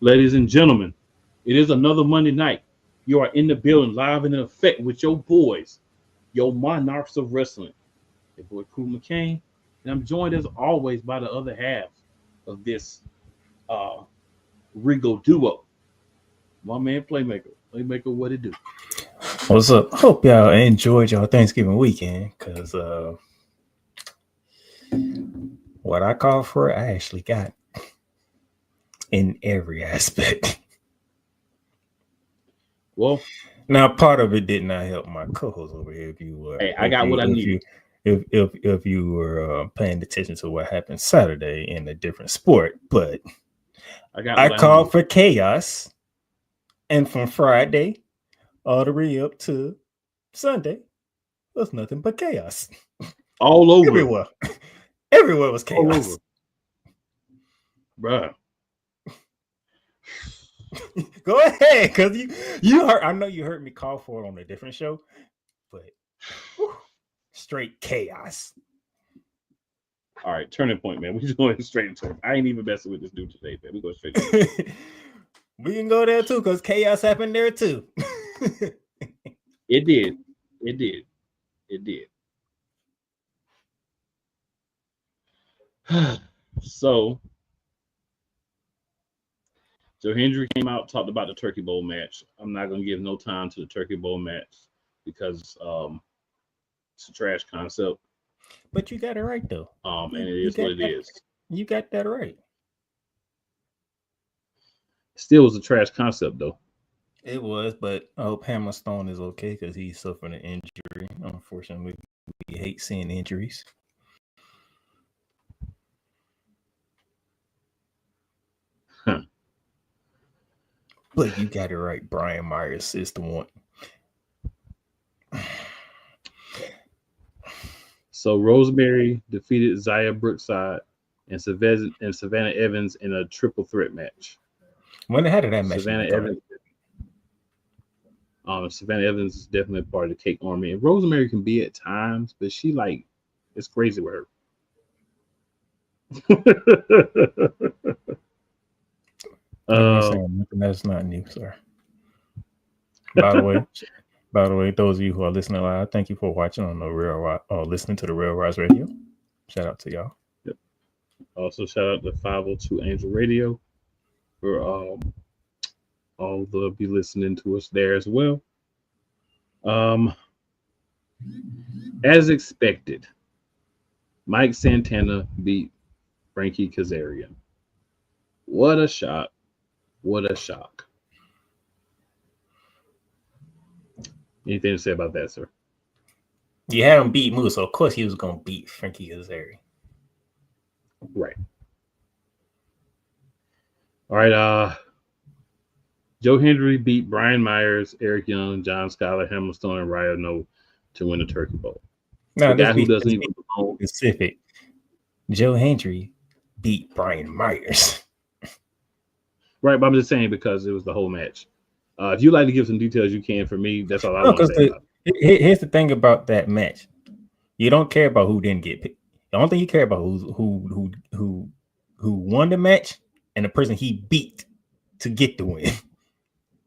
Ladies and gentlemen, it is another Monday night. You are in the building, live and in effect with your boys, your Monarchs of Wrestling. Your boy Cool McCain, and I'm joined as always by the other half of this uh, Regal duo. My man Playmaker. Playmaker, what it do? What's up? Hope y'all enjoyed y'all Thanksgiving weekend, cause what I called for, I actually got in every aspect. Well, Now, part of it did not help my co-host over here. If you were, hey, I got what I needed. if you were paying attention to what happened Saturday in a different sport, but I called for chaos, and from Friday all the way up to Sunday was nothing but chaos. All over. Everywhere was chaos. All over. Bruh. Go ahead, because you heard. I know you heard me call for it on a different show, but whew, straight chaos. All right, turning point, man. We just going straight into it. I ain't even messing with this dude today, man. We go straight into it. We can go there too, because chaos happened there too. It did. So, Joe Hendry came out, talked about the Turkey Bowl match. I'm not going to give no time to the Turkey Bowl match because it's a trash concept. But you got it right, though. And it is what it is. You got that right. Still was a trash concept, though. It was, but I hope Hammerstone is okay because he suffered an injury. Unfortunately, we hate seeing injuries. Huh. But you got it right. Brian Myers is the one. So Rosemary defeated Zaya Brookside and Savannah Evans in a triple threat match. How did that match? Savannah Evans is definitely a part of the Cake Army, and Rosemary can be at times, but she it's crazy with her. That's not new, sir. By the way, those of you who are listening live, thank you for watching on the Real or listening to the Real Rise Radio. Shout out to y'all. Yep. Also, shout out to 502 Angel Radio for all the be listening to us there as well. As expected, Mike Santana beat Frankie Kazarian. What a shock. What a shock. Anything to say about that, sir? You had him beat Moose, so of course he was going to beat Frankie Kazarian. Right. All right. Joe Hendry beat Brian Myers, Eric Young, John Skyler, Hammerstone, and Ryo No to win the Turkey Bowl. No, the guy who doesn't even know specific. Joe Hendry beat Brian Myers. Right, but I'm just saying because it was the whole match. If you'd like to give some details, you can. For me, that's all I want to say about it. Here's the thing about that match: you don't care about who didn't get picked. The only thing you care about is who won the match and the person he beat to get the win.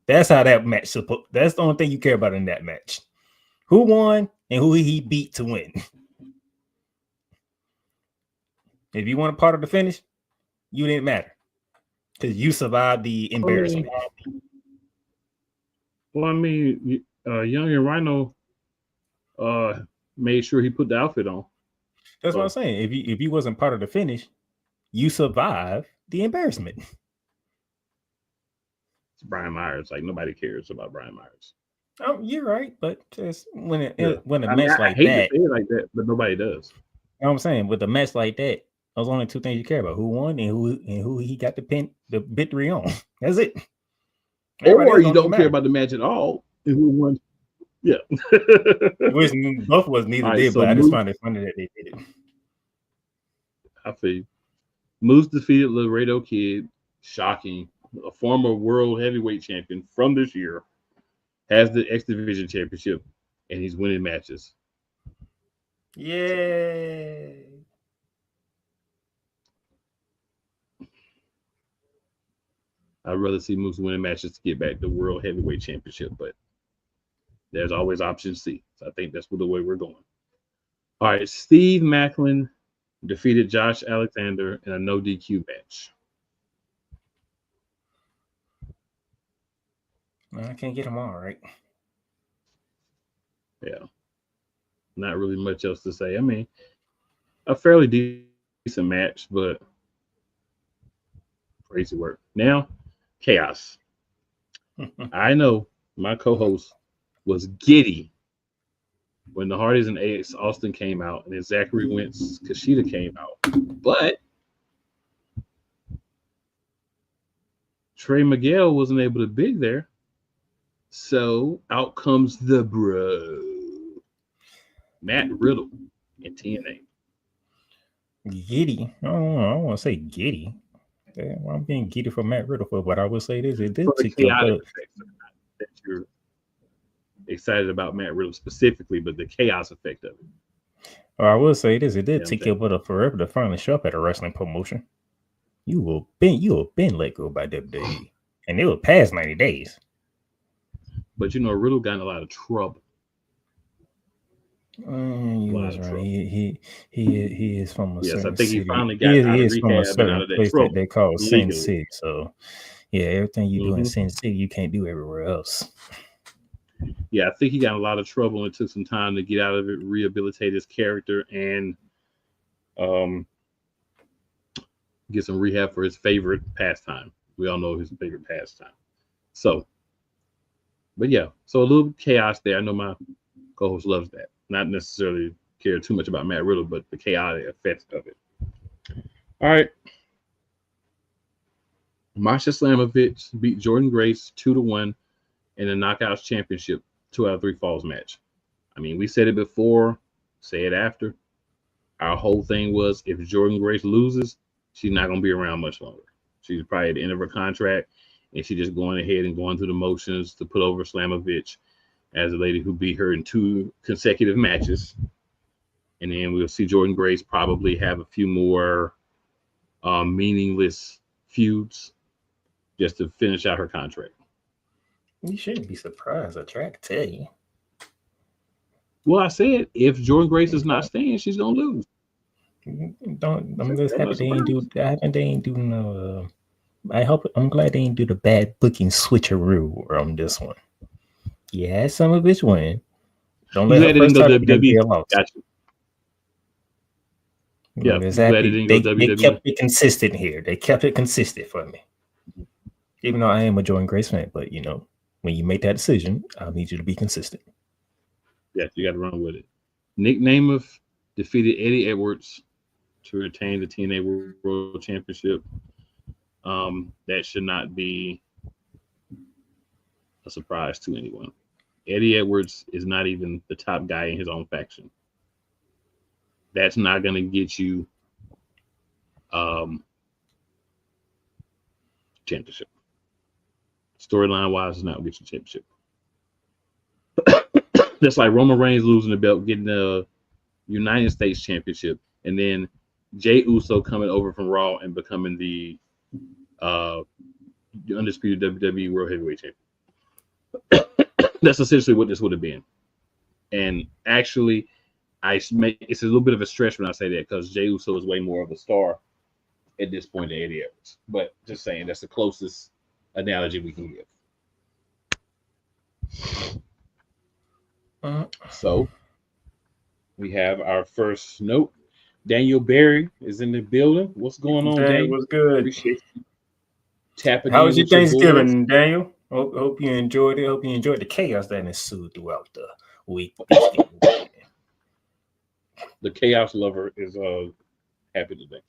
That's how that match. That's the only thing you care about in that match: who won and who he beat to win. If you weren't a part of the finish, you didn't matter because you survived the embarrassment. Well, I mean, Young and Rhino made sure he put the outfit on. That's what I'm saying. If you wasn't part of the finish, you survived the embarrassment. It's Brian Myers. Like nobody cares about Brian Myers. Oh, you're right, but just when a match like hate that, to say it like that, but nobody does. You know what I'm saying? With a match like that, those are only two things you care about: who won and who he got the victory on. That's it. Or you don't care about the match at all and who won. Yeah. Which both of us neither did, but I just find it funny that they did it. I feel you. Moose defeated Laredo Kid. Shocking. A former world heavyweight champion from this year has the X Division championship, and he's winning matches. Yay. I'd rather see Moose winning matches to get back the World Heavyweight Championship, but there's always option C. So I think that's the way we're going. All right, Steve Macklin defeated Josh Alexander in a no DQ match. I can't get them all right. Yeah, not really much else to say. I mean, a fairly decent match, but crazy work. Now, chaos. I know my co-host was giddy when the Hardys and Ace Austin came out, and then Zachary Wentz Kushida came out, but Trey Miguel wasn't able to be there. So out comes the bro, Matt Riddle in TNA. Giddy. I don't want to say giddy. Yeah, well, I'm being giddy for Matt Riddle for, but I would say this: it did For the take you chaotic up. effects that you're excited about Matt Riddle specifically, but the chaos effect of it. Or I will say this: it did Yeah, take you up forever to finally show up at a wrestling promotion. You will been let go by WWE, and it was past 90 days. But Riddle got in a lot of trouble. You was right. He is from a yes, certain I think city. he finally got out of from a rehab and certain out of that place trouble that they call legally. Sin City. So yeah, everything you do in Sin City, you can't do everywhere else. Yeah, I think he got in a lot of trouble and it took some time to get out of it, rehabilitate his character, and get some rehab for his favorite pastime. We all know his favorite pastime. So, but yeah, so a little chaos there. I know my co-host loves that. Not necessarily care too much about Matt Riddle, but the chaotic effects of it. All right. Masha Slamovich beat Jordan Grace 2-1 in the Knockouts Championship 2 out of 3 falls match. I mean, we said it before, say it after. Our whole thing was if Jordan Grace loses, she's not going to be around much longer. She's probably at the end of her contract, and she's just going ahead and going through the motions to put over Slamovich as a lady who beat her in 2 consecutive matches. And then we'll see Jordan Grace probably have a few more meaningless feuds just to finish out her contract. You shouldn't be surprised. I tried to tell you. Well, I said if Jordan Grace is not staying, she's gonna lose. I'm just happy they ain't do no. I'm glad they ain't do the bad booking switcheroo on this one. Yeah, some of which win. Don't let her first time be a loss. Gotcha. Yeah, exactly. They kept it consistent here. They kept it consistent for me. Even though I am a Jordan Grace fan, but when you make that decision, I'll need you to be consistent. Yeah, you got to run with it. Nick Namath defeated Eddie Edwards to retain the TNA World Championship. That should not be a surprise to anyone. Eddie Edwards is not even the top guy in his own faction. That's not going to get you championship. Storyline wise, it's not going to get you championship. That's like Roman Reigns losing the belt, getting the United States Championship, and then Jey Uso coming over from Raw and becoming the undisputed WWE World Heavyweight Champion. That's essentially what this would have been. And actually, it's a little bit of a stretch when I say that because Jey Uso is way more of a star at this point than Eddie Edwards. But just saying, that's the closest analogy we can give. So we have our first note. Daniel Berry is in the building. What's going on, Daniel? What's good? Appreciate you tapping. How was your Thanksgiving, Daniel? Hope you enjoyed it. Hope you enjoyed the chaos that ensued throughout the week. The chaos lover is happy today.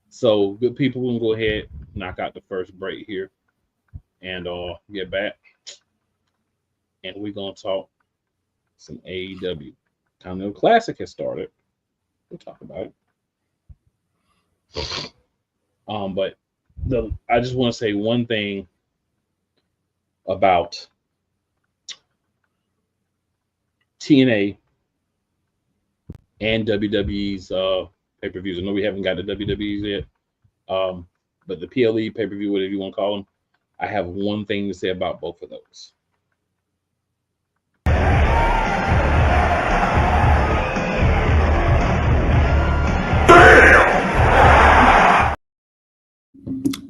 So good people, we're gonna go ahead, knock out the first break here, and get back. And we're gonna talk some AEW. Continental Classic has started. We'll talk about it. But I just want to say one thing about TNA and WWE's pay-per-views. I know we haven't got the WWE's yet. But the PLE pay-per-view, whatever you want to call them, I have one thing to say about both of those.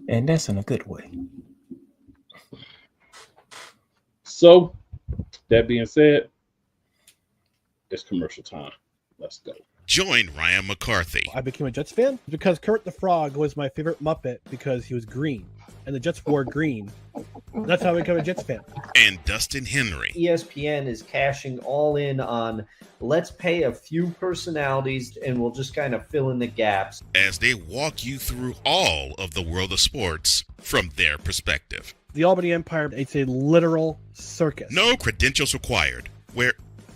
And that's in a good way. So, that being said, it's commercial time. Let's go. Join Ryan McCarthy. I became a Jets fan because Kurt the Frog was my favorite Muppet because he was green, and the Jets wore green. That's how I became a Jets fan. And Dustin Henry. ESPN is cashing all in on let's pay a few personalities and we'll just kind of fill in the gaps. As they walk you through all of the world of sports from their perspective. The Albany Empire, it's a literal circus. No credentials required. Where,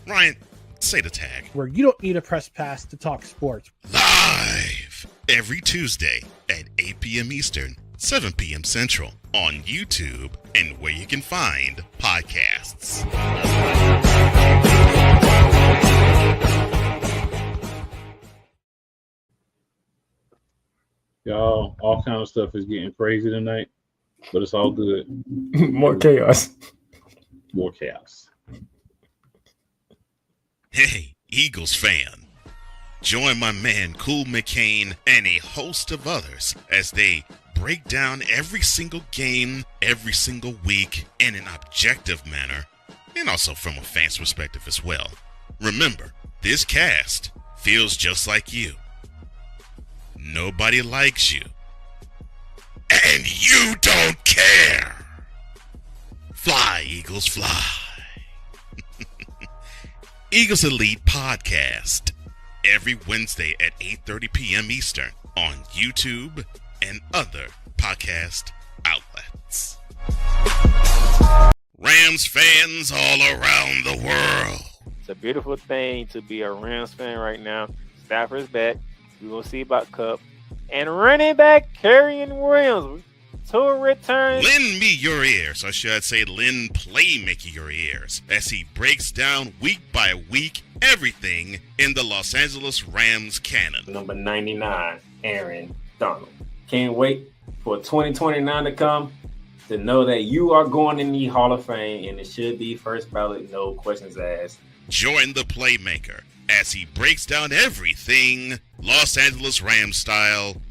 Ryan, say the tag. Where you don't need a press pass to talk sports. Live every Tuesday at 8 p.m. Eastern, 7 p.m. Central on YouTube and where you can find podcasts. Y'all, all kind of stuff is getting crazy tonight, but it's all good. More chaos. More chaos. Hey, Eagles fan. Join my man Cool McCain and a host of others as they break down every single game, every single week in an objective manner, and also from a fan's perspective as well. Remember, this cast feels just like you. Nobody likes you. And you don't care. Fly, Eagles, fly. Eagles Elite Podcast. Every Wednesday at 8:30 p.m. Eastern on YouTube and other podcast outlets. Rams fans all around the world. It's a beautiful thing to be a Rams fan right now. Stafford's back. We're going to see about Cup. And running back Kerryon Williams to return. Lend me your ears, or should I say lend Playmaker your ears, as he breaks down week by week everything in the Los Angeles Rams canon. Number 99, Aaron Donald. Can't wait for 2029 to come to know that you are going in the Hall of Fame, and it should be first ballot, no questions asked. Join the Playmaker as he breaks down everything Los Angeles Rams style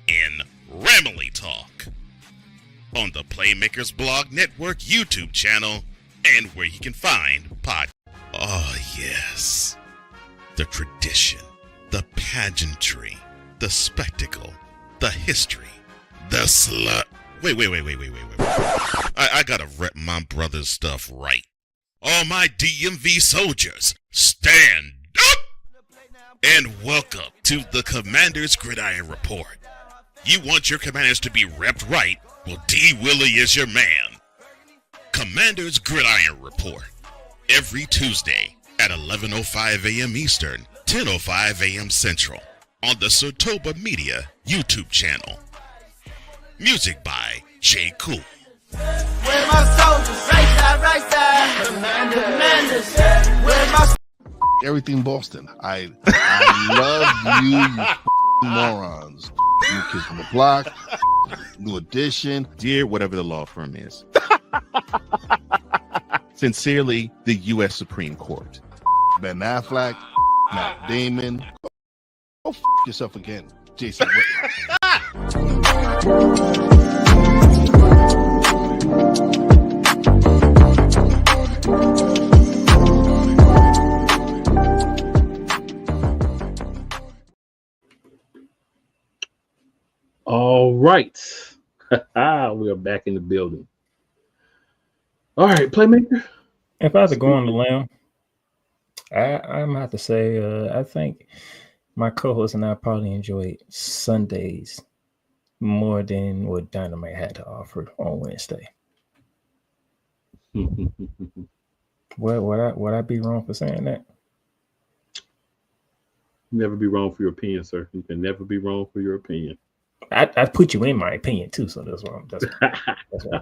in Ramily Talk on the Playmakers Blog Network YouTube channel and where you can find podcasts. Oh, yes. The tradition, the pageantry, the spectacle, the history, the slut. Wait. I gotta rep my brother's stuff right. All my DMV soldiers, stand up! And welcome to the Commander's Gridiron Report. You want your commanders to be repped right? Well, D. Willie is your man. Commander's Gridiron Report. Every Tuesday at 11:05 a.m. Eastern, 10:05 a.m. Central on the Sotoba Media YouTube channel. Music by J. Cool. Where my soldiers, right side, commanders. Where my everything Boston. I love you morons. New Kids from the Block, New Edition, dear whatever the law firm is. Sincerely, the U.S. Supreme Court. Ben Affleck, Matt Damon. Go yourself again, Jason Whitlock. All right. We are back in the building. All right, Playmaker. If I had to go on the limb, I'm going to have to say I think my co-host and I probably enjoyed Sundays more than what Dynamite had to offer on Wednesday. Would I be wrong for saying that? Never be wrong for your opinion, sir. You can never be wrong for your opinion. I put you in my opinion too, so that's what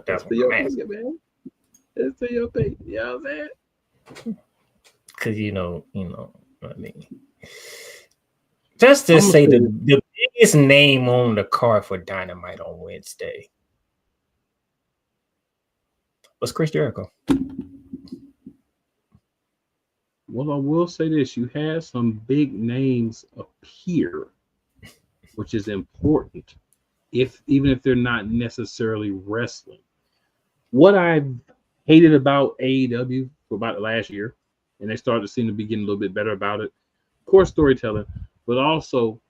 that's what your I'm opinion, man. It's your opinion. You know what I'm saying? Because you know what I mean. Just to say the his name on the card for Dynamite on Wednesday? What's Chris Jericho? Well, I will say this: you had some big names appear, which is important, even if they're not necessarily wrestling. What I've hated about AEW for about the last year, and they started to seem to be getting a little bit better about it. Of course, storytelling, but also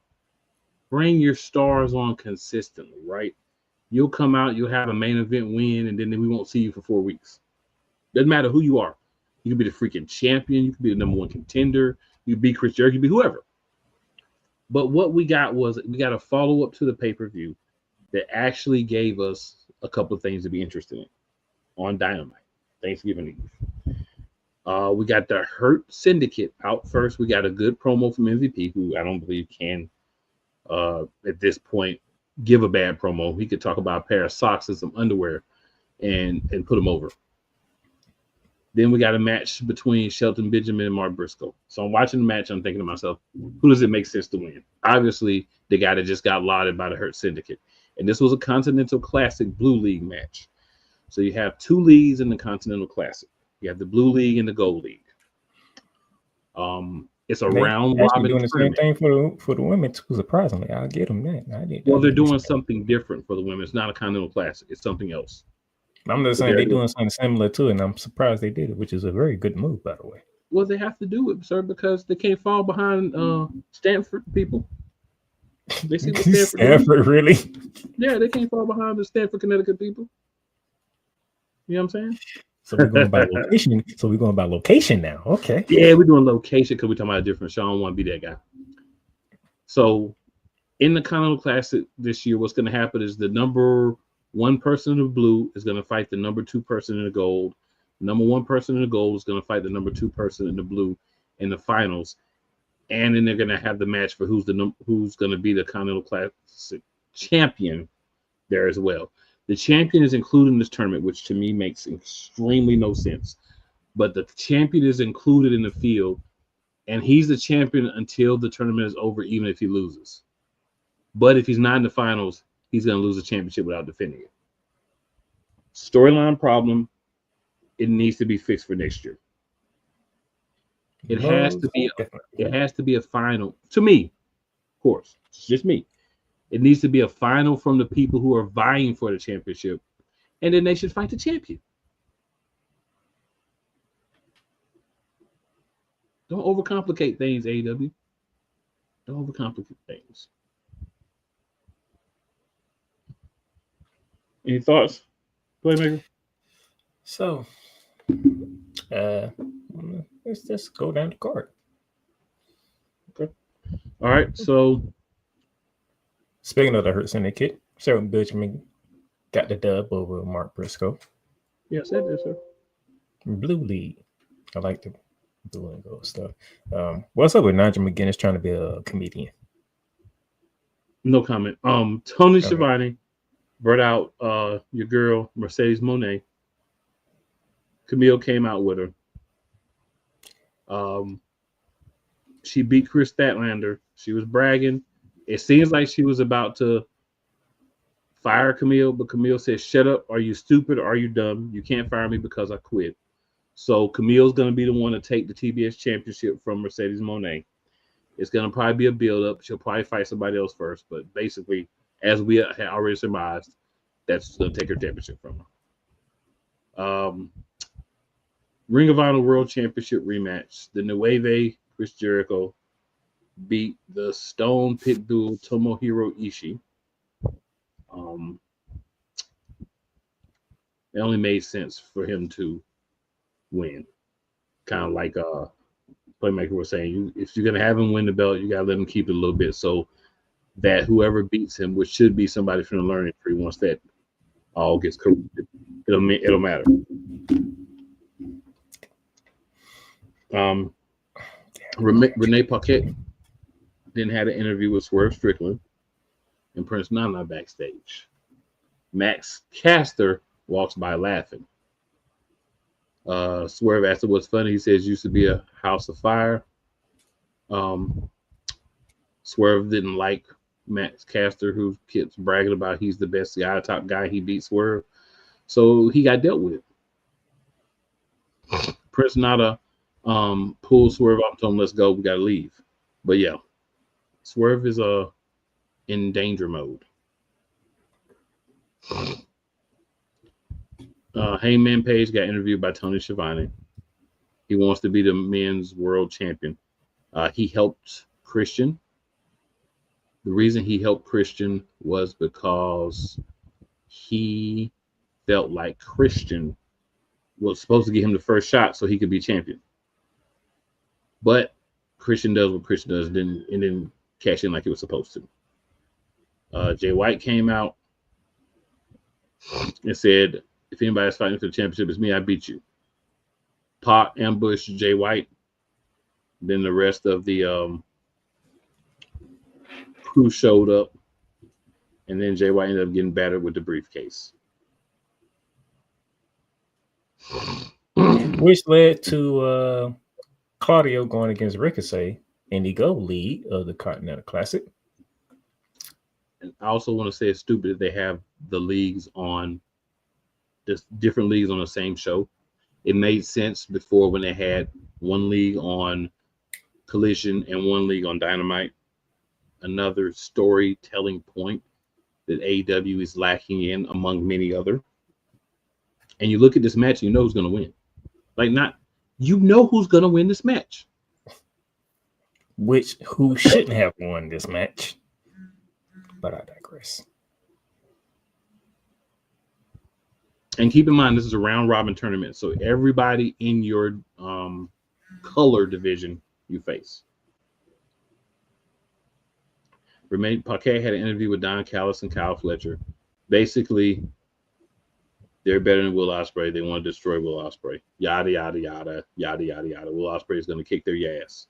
bring your stars on consistently, right? You'll come out, you'll have a main event win, and then we won't see you for 4 weeks. Doesn't matter who you are. You could be the freaking champion. You could be the number one contender. You could be Chris Jericho. You could be whoever. But what we got was we got a follow-up to the pay-per-view that actually gave us a couple of things to be interested in on Dynamite, Thanksgiving Eve. We got the Hurt Syndicate out first. We got a good promo from MVP, who I don't believe can, at this point, give a bad promo. He could talk about a pair of socks and some underwear and put them over. Then we got a match between Shelton Benjamin and Mark Briscoe. So I'm watching the match. I'm thinking to myself, who does it make sense to win? Obviously, the guy that just got lauded by the Hurt Syndicate. And this was a Continental Classic Blue League match. So you have 2 leagues in the Continental Classic. You have the Blue League and the Gold League. It's a round robin doing the same tournament. thing for the women too. Surprisingly, I'll get them that. Well, they're doing something different for the women. It's not a Continental Classic. It's something else. I'm just saying they're doing something similar to it, and I'm surprised they did it, which is a very good move, by the way. Well, they have to do it, sir, because they can't fall behind Stanford people. They see what Stanford really? Yeah, they can't fall behind the Stanford, Connecticut people. You know what I'm saying? So we're going by location. So we're going by location now. Okay. Yeah, we're doing location because we're talking about a different show. I don't want to be that guy. So in the Continental Classic this year, what's going to happen is the number 1 person in the blue is going to fight the number 2 person in the gold. The number 1 person in the gold is going to fight the number 2 person in the blue in the finals. And then they're going to have the match for who's going to be the Continental Classic champion there as well. The champion is included in this tournament, which to me makes extremely no sense. But the champion is included in the field, and he's the champion until the tournament is over, even if he loses. But if he's not in the finals, he's going to lose the championship without defending it. Storyline problem. It needs to be fixed for next year. It has to be a final. To me, of course, it's just me. It needs to be a final from the people who are vying for the championship, and then they should fight the champion. Don't overcomplicate things, AEW. Don't overcomplicate things. Any thoughts, Playmaker? So, let's just go down the card. Okay. All right. So, speaking of the Hurt Syndicate, Shelton Benjamin got the dub over Mark Briscoe. Yes, that is, sir. Blue League. I like the blue and gold stuff. What's up with Nigel McGuinness trying to be a comedian? No comment. Tony Schiavone brought out your girl Mercedes Moné. Camille came out with her. She beat Chris Statlander. She was bragging. It seems like she was about to fire Camille, but Camille said, "Shut up. Are you stupid? Or are you dumb? You can't fire me because I quit." So Camille's going to be the one to take the TBS championship from Mercedes Moné. It's going to probably be a build-up. She'll probably fight somebody else first, but basically, as we had already surmised, that's going to take her championship from her. Ring of Honor World Championship rematch. The Nueve Chris Jericho beat the Stone Pitbull Tomohiro Ishii. It only made sense for him to win. Kind of like Playmaker was saying, if you're going to have him win the belt, you got to let him keep it a little bit so that whoever beats him, which should be somebody from the learning tree, once that all gets corrected, it'll matter. Renee Paquette then had an interview with Swerve Strickland and Prince Nana backstage. Max Caster walks by laughing. Swerve asked him what's funny. He says used to be a house of fire. Swerve didn't like Max Caster, who keeps bragging about he's the best guy, top guy. He beat Swerve, so he got dealt with. Prince Nana pulled Swerve up and told him, "Let's go. We got to leave." But yeah, Swerve is in danger mode. Hangman Page got interviewed by Tony Schiavone. He wants to be the men's world champion. He helped Christian. The reason he helped Christian was because he felt like Christian was supposed to give him the first shot so he could be champion. But Christian does what Christian does, and didn't cash in like he was supposed to. Jay White came out and said, "If anybody's fighting for the championship, it's me. I beat you." Pac ambushed Jay White. Then the rest of the crew showed up, and then Jay White ended up getting battered with the briefcase, which led to Claudio going against Ricochet in the gold lead of the Continental Classic. And I also want to say it's stupid that they have the leagues on just different leagues on the same show. It made sense before when they had one league on Collision and one league on Dynamite. Another storytelling point that AEW is lacking in, among many other. And you look at this match, you know who's going to win. You know who's going to win this match. Who shouldn't have won this match. But I digress. And keep in mind, this is a round robin tournament. So everybody in your color division you face. Renee Paquette had an interview with Don Callis and Kyle Fletcher. Basically, they're better than Will Ospreay. They want to destroy Will Ospreay. Yada, yada, yada, yada, yada, yada. Will Ospreay is going to kick their ass.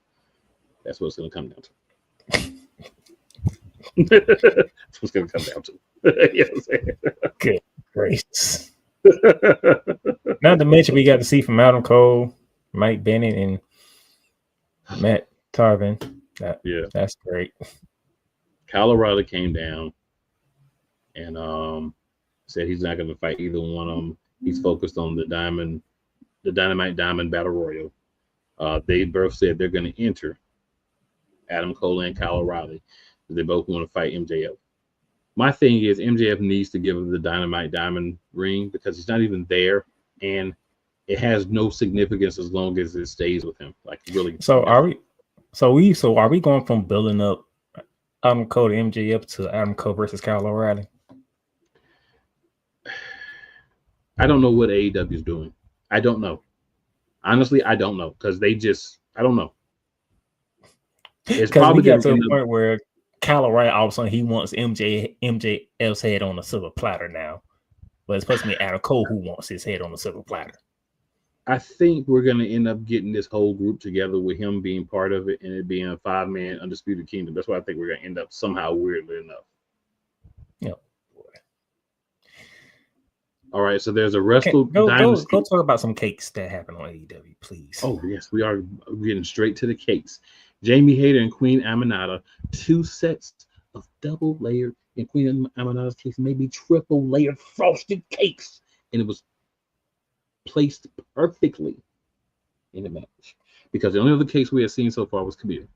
That's what it's going to come down to. That's what it's going to come down to. You know what I'm saying? Good gracious. Not to mention we got to see from Adam Cole, Mike Bennett, and Matt Taven. That's great. Kyle O'Reilly came down and said he's not going to fight either one of them. He's focused on the Dynamite Diamond Battle Royal. They both said they're going to enter Adam Cole and Kyle O'Reilly. They both want to fight MJF. My thing is MJF needs to give him the Dynamite Diamond ring because he's not even there, and it has no significance as long as it stays with him. Like really. So are we going from building up Adam Cole to MJF to Adam Cole versus Kyle O'Reilly? I don't know what AEW is doing. I don't know. Honestly, I don't know because I don't know. It's probably we got to a point where Kyle O'Reilly all of a sudden he wants MJF's head on a silver platter now, but it's supposed to be Adam Cole who wants his head on a silver platter. I think we're going to end up getting this whole group together with him being part of it and it being a 5-man Undisputed Kingdom. That's why I think we're going to end up somehow weirdly enough. Yeah. All right, so there's a Wrestle Dynasty. Go talk about some cakes that happen on AEW, please. Oh, yes, we are getting straight to the cakes. Jamie Hayter and Queen Aminata, 2 sets of double layered, in Queen Aminata's case, maybe triple layered frosted cakes. And it was placed perfectly in the match because the only other cakes we have seen so far was Kabir.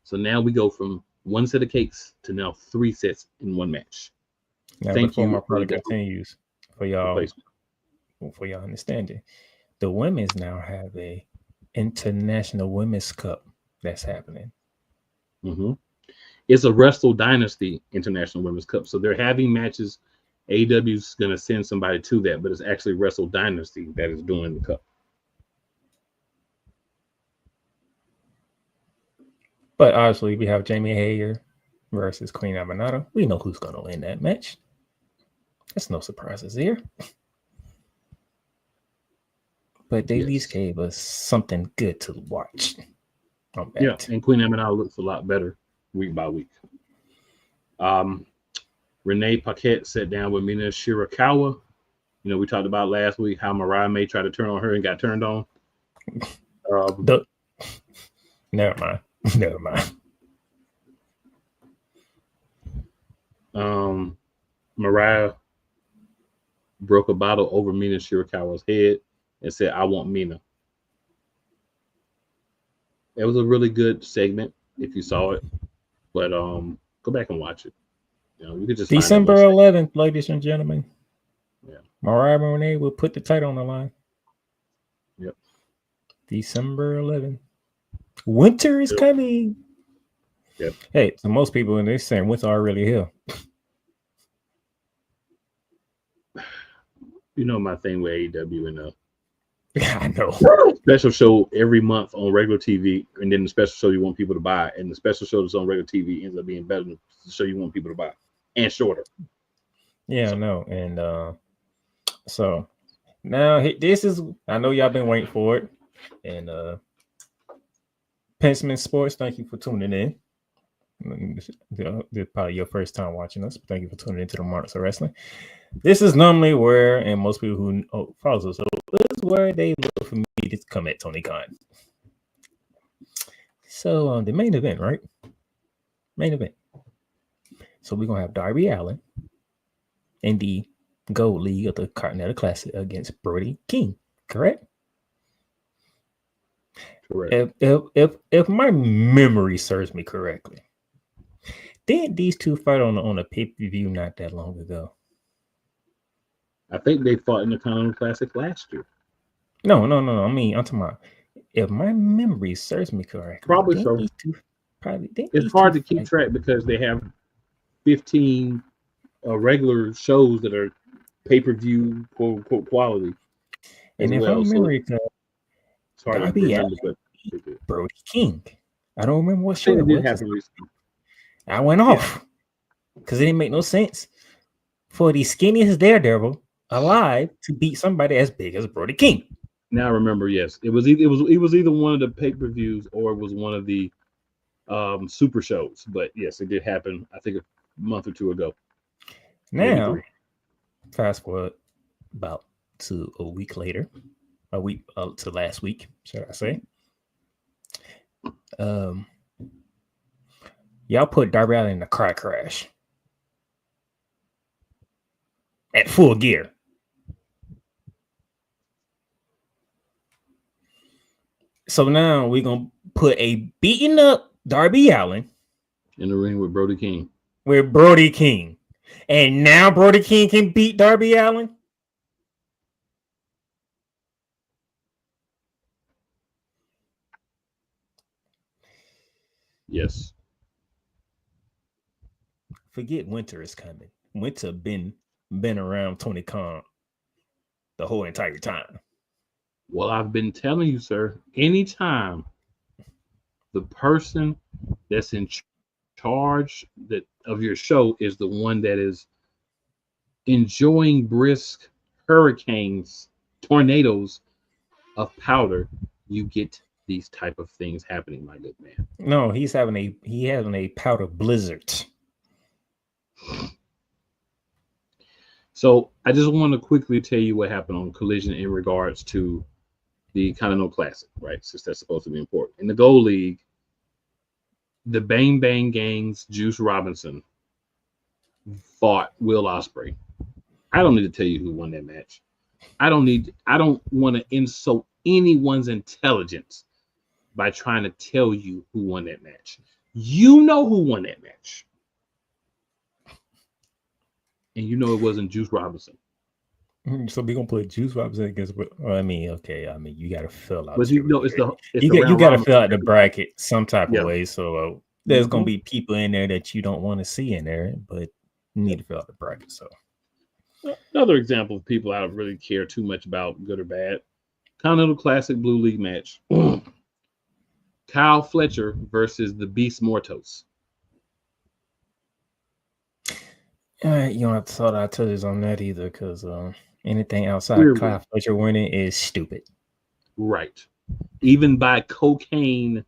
So now we go from 1 set of cakes to now 3 sets in one match. Now, Thank you. My product continues for y'all understanding. The women's now have a International Women's Cup that's happening. Mm-hmm. It's a Wrestle Dynasty International Women's Cup. So they're having matches. AEW's going to send somebody to that, but it's actually Wrestle Dynasty that is doing the cup. But obviously, we have Jamie Hayter versus Queen Aminata. We know who's going to win that match. There's no surprises here. But they at least gave us something good to watch. Yeah, and Queen Aminata looks a lot better week by week. Renee Paquette sat down with Mina Shirakawa. You know, we talked about last week how Mariah May tried to turn on her and got turned on. Never mind. Mariah broke a bottle over Mina Shirakawa's head and said, "I want Mina." It was a really good segment if you saw it, but go back and watch it. You know, you could just find that December one segment. 11th, ladies and gentlemen. Yeah. Mariah Monet will put the title on the line. Yep. December 11th. Winter is coming. Yep. Hey, to most people, and they're saying winter already here. You know my thing with AEW and I know. special show every month on regular TV, and then the special show you want people to buy, and the special show that's on regular TV ends up being better than the show you want people to buy, and shorter. Yeah, I know. And so now this is, I know y'all been waiting for it. And Pensman Sports, thank you for tuning in. This is probably your first time watching us, but thank you for tuning into the Monarchs of Wrestling. This is normally where, and most people who follow us, so this is where they look for me to come at Tony Khan. So the main event, right? Main event. So we're gonna have Darby Allin in the Gold League of the Continental Classic against Brody King, correct? Correct. If my memory serves me correctly, didn't these two fight on a pay-per-view not that long ago? I think they fought in the Continental Classic last year. No. I mean, I'm talking about, if my memory serves me correctly. Probably so. It's hard to keep track because they have 15 regular shows that are pay-per-view quote unquote quality. And if my memory it's hard Darby to remember, but Brody King. I don't remember what I show think it it was. did happen recently. I went off because it didn't make no sense for the skinniest Daredevil alive to beat somebody as big as Brody King. Now I remember, yes, it was either one of the pay-per-views or it was one of the super shows. But yes, it did happen. I think a month or two ago. Now, fast forward about to a week later, to last week, should I say? Y'all put Darby Allin in a car crash at full gear. So now we're gonna put a beaten up Darby Allin in the ring with Brody King. And now Brody King can beat Darby Allin. Yes. Forget winter is coming. Winter been around Tony Khan the whole entire time. Well, I've been telling you, sir, anytime the person that's in charge of your show is the one that is enjoying brisk hurricanes, tornadoes of powder, you get these type of things happening, my good man. No, he's having a powder blizzard. So I just want to quickly tell you what happened on Collision in regards to the Continental Classic, right? Since that's supposed to be important. In the Gold League, the Bang Bang Gang's Juice Robinson fought Will Ospreay. I don't need to tell you who won that match. I don't want to insult anyone's intelligence by trying to tell you who won that match. You know who won that match. And you know it wasn't Juice Robinson. So we're gonna put Juice Robinson against. I mean, you gotta fill out. But you know, you gotta fill out the bracket some type of way. So there's gonna Mm-hmm. be people in there that you don't want to see in there, but you need to fill out the bracket. So another example of people I don't really care too much about, good or bad. Continental Classic Blue League match. Kyle Fletcher versus the Beast Mortos. You don't have to throw out touches on that either, because anything outside Kyle Fletcher winning is stupid. Right. Even by cocaine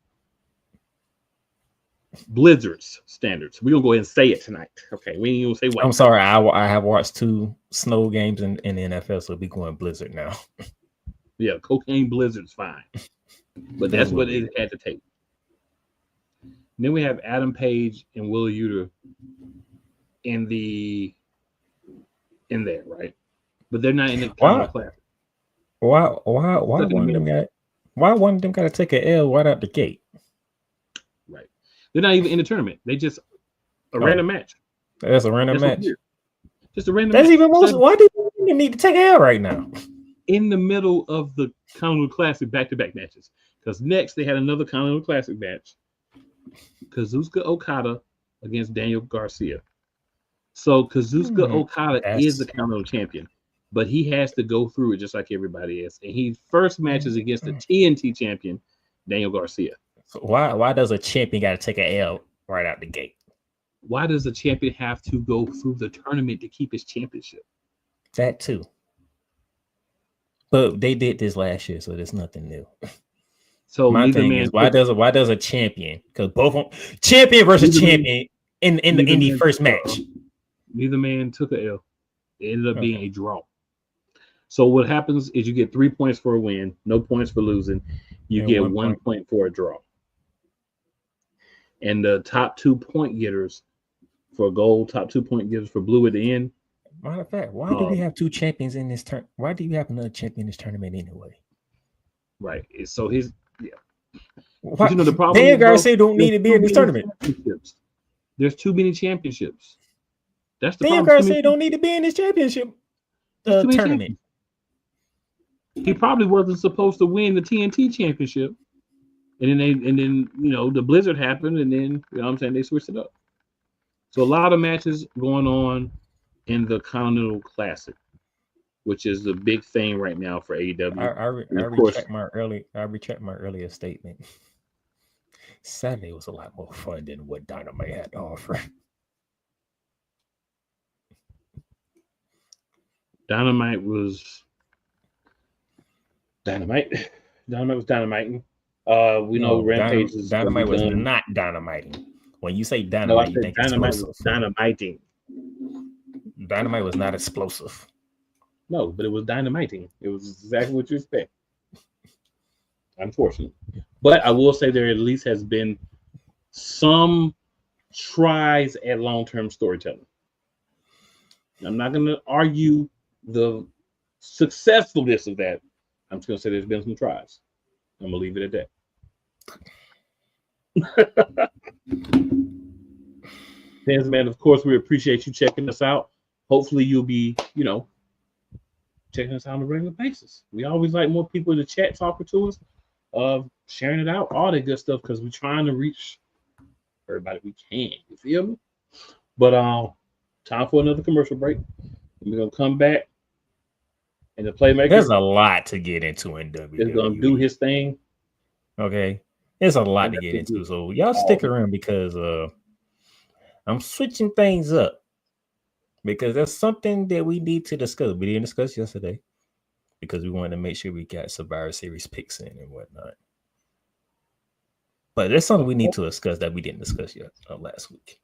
blizzards standards. We're gonna go ahead and say it tonight. Okay, we ain't gonna say what. I'm sorry, I have watched 2 snow games in the NFL, so we're going blizzard now. Yeah, cocaine blizzard's fine. But that's what it had to take. And then we have Adam Page and Willa Yuta in there, right? But they're not in the Continental Classic. Why one of them got to take an L right out the gate? Right. They're not even in the tournament. They just a random match. That's a random match. Just a random That's match. even more. Why do you need to take an L right now? In the middle of the Continental Classic back-to-back matches. Because next they had another Continental Classic match. Kazuchika Okada against Daniel Garcia. So Kazuchika Okada is the Continental Champion. But he has to go through it just like everybody else. And he first matches against the TNT champion, Daniel Garcia. So why does a champion got to take an L right out the gate? Why does a champion have to go through the tournament to keep his championship? That too. But they did this last year, so there's nothing new. So my thing is, why does a champion? Because both champion versus champion in the first match. Neither man took a L. It ended up being a draw. So what happens is you get 3 points for a win, no points for losing. You get 1 point for a draw. And the top 2 point getters for gold, top 2 point getters for blue at the end. Matter of fact, why do we have two champions in this turn? Why do you have another champion in this tournament anyway? Right. So his Why, you know the problem. Daniel Garcia don't need to be in this tournament. There's too many championships. That's the Daniel problem. Garcia don't need to be in this championship tournament. He probably wasn't supposed to win the TNT championship, and then the blizzard happened, and then they switched it up. So a lot of matches going on in the Continental Classic, which is the big thing right now for AEW. I retract my earlier statement. Saturday was a lot more fun than what Dynamite had to offer. Dynamite was dynamiting. We know Rampage is Dynamite was not dynamiting. When you say dynamite, you think Dynamite explosive. was dynamiting. Dynamite was not explosive. No, but it was dynamiting. It was exactly what you expect. Unfortunately. But I will say there at least has been some tries at long-term storytelling. I'm not going to argue the successfulness of that. I'm just going to say there's been some tries. I'm going to leave it at that. Fans, man, of course, we appreciate you checking us out. Hopefully you'll be, checking us out on a regular basis. We always like more people in the chat talking to us, sharing it out, all that good stuff, because we're trying to reach everybody we can. You feel me? But time for another commercial break. We're gonna come back, and the playmaker. There's a lot to get into in WWE. Is gonna do his thing. Okay, there's a lot to get into, so y'all stick around because I'm switching things up. Because there's something that we need to discuss. We didn't discuss yesterday because we wanted to make sure we got Survivor Series picks in and whatnot. But there's something we need to discuss that we didn't discuss yet last week.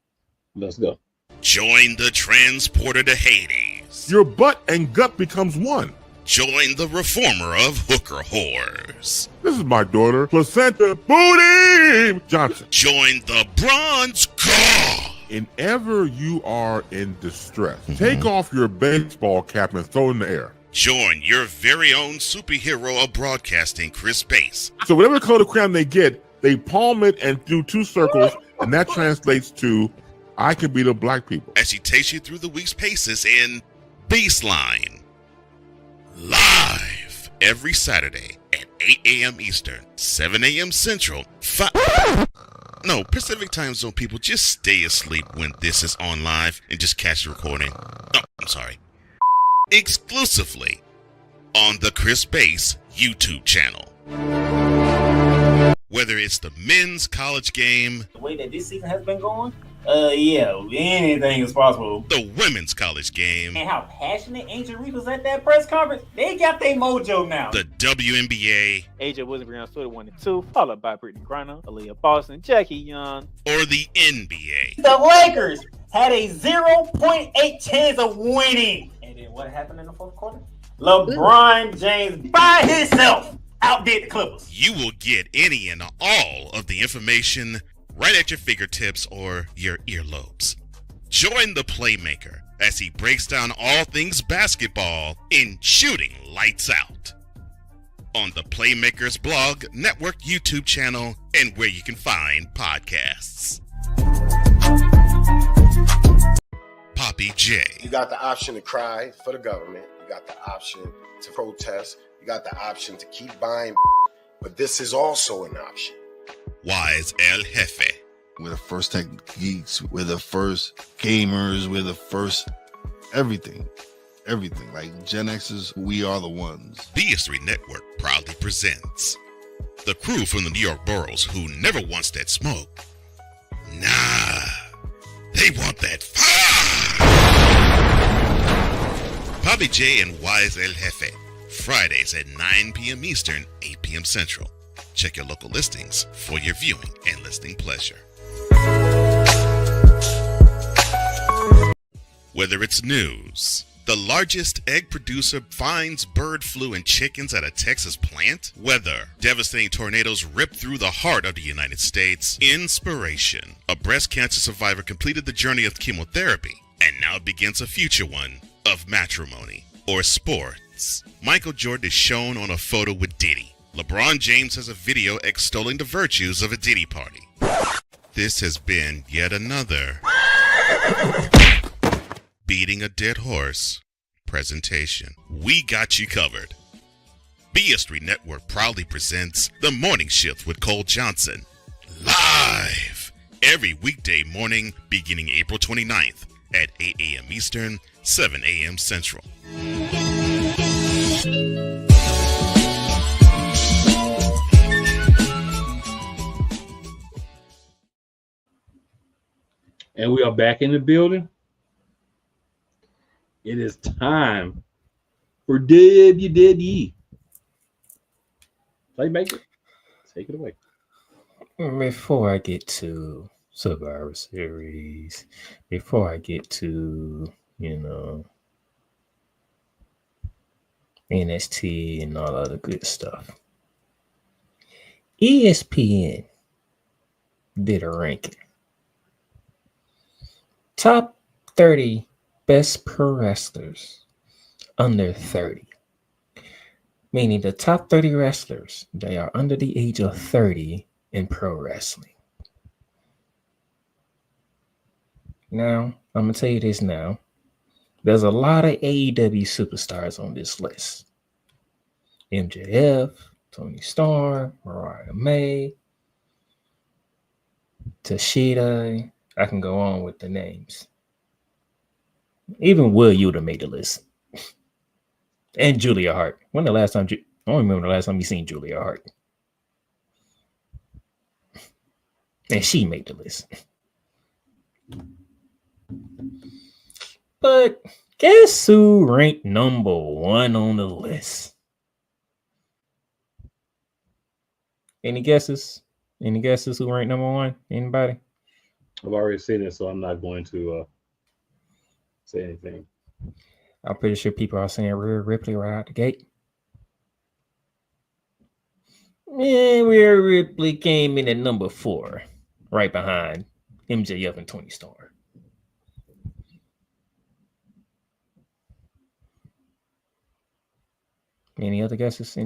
Let's go. Join the transporter to Hades. Your butt and gut becomes one. Join the reformer of hooker whores. This is my daughter, Placenta Booty Johnson. Join the bronze god. Whenever you are in distress, take off your baseball cap and throw it in the air. Join your very own superhero of broadcasting, Chris Bass. So whatever color crown they get, they palm it and do 2 circles, and that translates to, I can beat up black people. As he takes you through the week's paces in Baseline. Live every Saturday at 8 a.m. Eastern, 7 a.m. Central, Pacific time zone people, just stay asleep when this is on live and just catch the recording. Oh, I'm sorry. Exclusively on the Chris Bass YouTube channel. Whether it's the men's college game, the way that this season has been going, anything is possible. The women's college game, and how passionate Angel Reese was at that press conference, they got their mojo now. The WNBA, AJ Wilson on Twitter 1 and 2, followed by Brittany Griner, Aaliyah Boston, Jackie Young, or the NBA. The Lakers had a 0.8 chance of winning. And then what happened in the fourth quarter? LeBron James by himself outdid the Clippers. You will get any and all of the information right at your fingertips or your earlobes. Join the Playmaker as he breaks down all things basketball in Shooting Lights Out on the Playmakers blog, network, YouTube channel, and where you can find podcasts. Poppy J. You got the option to cry for the government. You got the option to protest. You got the option to keep buying, but this is also an option. Wise El Jefe. We're the first tech geeks. We're the first gamers. We're the first everything. Everything. Like Gen X's, we are the ones. BS3 Network proudly presents the crew from the New York boroughs who never wants that smoke. Nah, they want that fire. Poppy J and Wise El Jefe. Fridays at 9 p.m. Eastern, 8 p.m. Central. Check your local listings for your viewing and listening pleasure. Whether it's news, the largest egg producer finds bird flu in chickens at a Texas plant, weather, devastating tornadoes rip through the heart of the United States, inspiration, a breast cancer survivor completed the journey of chemotherapy and now begins a future one of matrimony, or sports. Michael Jordan is shown on a photo with Diddy. LeBron James has a video extolling the virtues of a Diddy party. This has been yet another beating a dead horse presentation. We got you covered. BS3 Network proudly presents The Morning Shift with Cole Johnson, live every weekday morning beginning April 29th at 8 a.m. Eastern, 7 a.m. Central. And we are back in the building. It is time for WWE. Playmaker, take it away. Before I get to Survivor Series, before I get to, NXT and all other good stuff, ESPN did a ranking. Top 30 best pro wrestlers under 30. Meaning the top 30 wrestlers, they are under the age of 30 in pro wrestling. Now, I'm going to tell you this now. There's a lot of AEW superstars on this list. MJF, Tony Storm, Mariah May, Tashida. I can go on with the names. Even Will Yuta made the list. And Julia Hart. I don't remember the last time you seen Julia Hart. And she made the list. But guess who ranked number one on the list? Any guesses? Any guesses who ranked number one? Anybody? I've already seen it, so I'm not going to say anything. I'm pretty sure people are saying Rhea Ripley right out the gate. And Rhea Ripley came in at number 4, right behind MJF and Tony Storm. Any other guesses?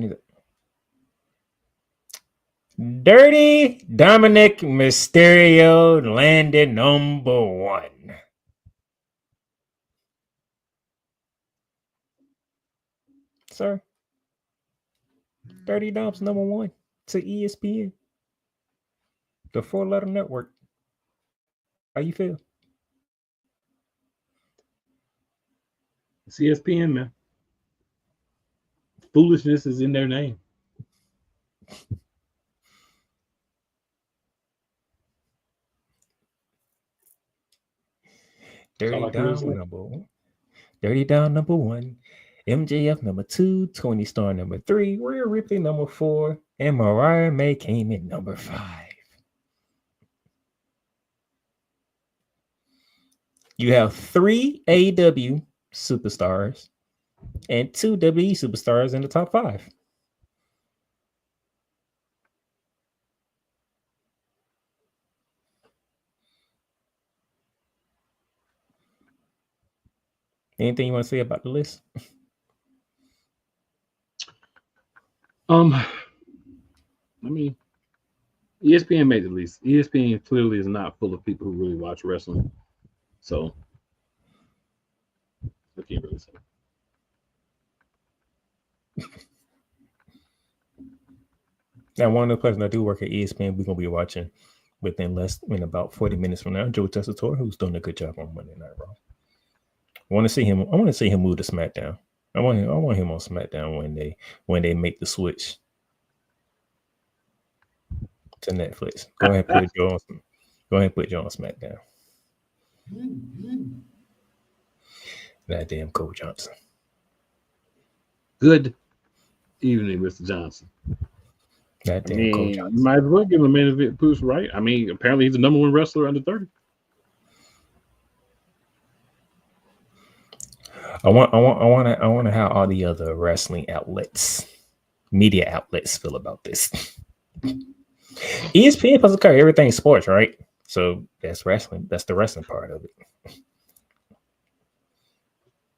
Dirty Dominic Mysterio landed number 1. Sir, Dirty Dom's number 1 to ESPN, the 4-letter network. How you feel? It's ESPN, man. Foolishness is in their name. Dirty Dom number 1. Dirty Dom number 1. MJF number 2. Tony Storm number 3. Rhea Ripley number 4. And Mariah May came in number 5. You have 3 AEW superstars and 2 WWE superstars in the top 5. Anything you want to say about the list? I mean, ESPN made the list. ESPN clearly is not full of people who really watch wrestling, so I can't really say. Now, one of the person I do work at ESPN, we're gonna be watching within about 40 minutes from now. Joe Tessitore, who's doing a good job on Monday Night Raw. I want to see him move to SmackDown. I want him on SmackDown when they make the switch to Netflix. Go ahead and put Joe on. Go ahead and put Joe on SmackDown. That damn Cole Johnson. Good evening, Mr. Johnson. That damn Cole Johnson. You might as well give him a main event push, right? I mean, apparently he's the number one wrestler under 30. I want to how all the other wrestling media outlets feel about this. ESPN supposed to cover everything sports, right? So that's wrestling. That's the wrestling part of it.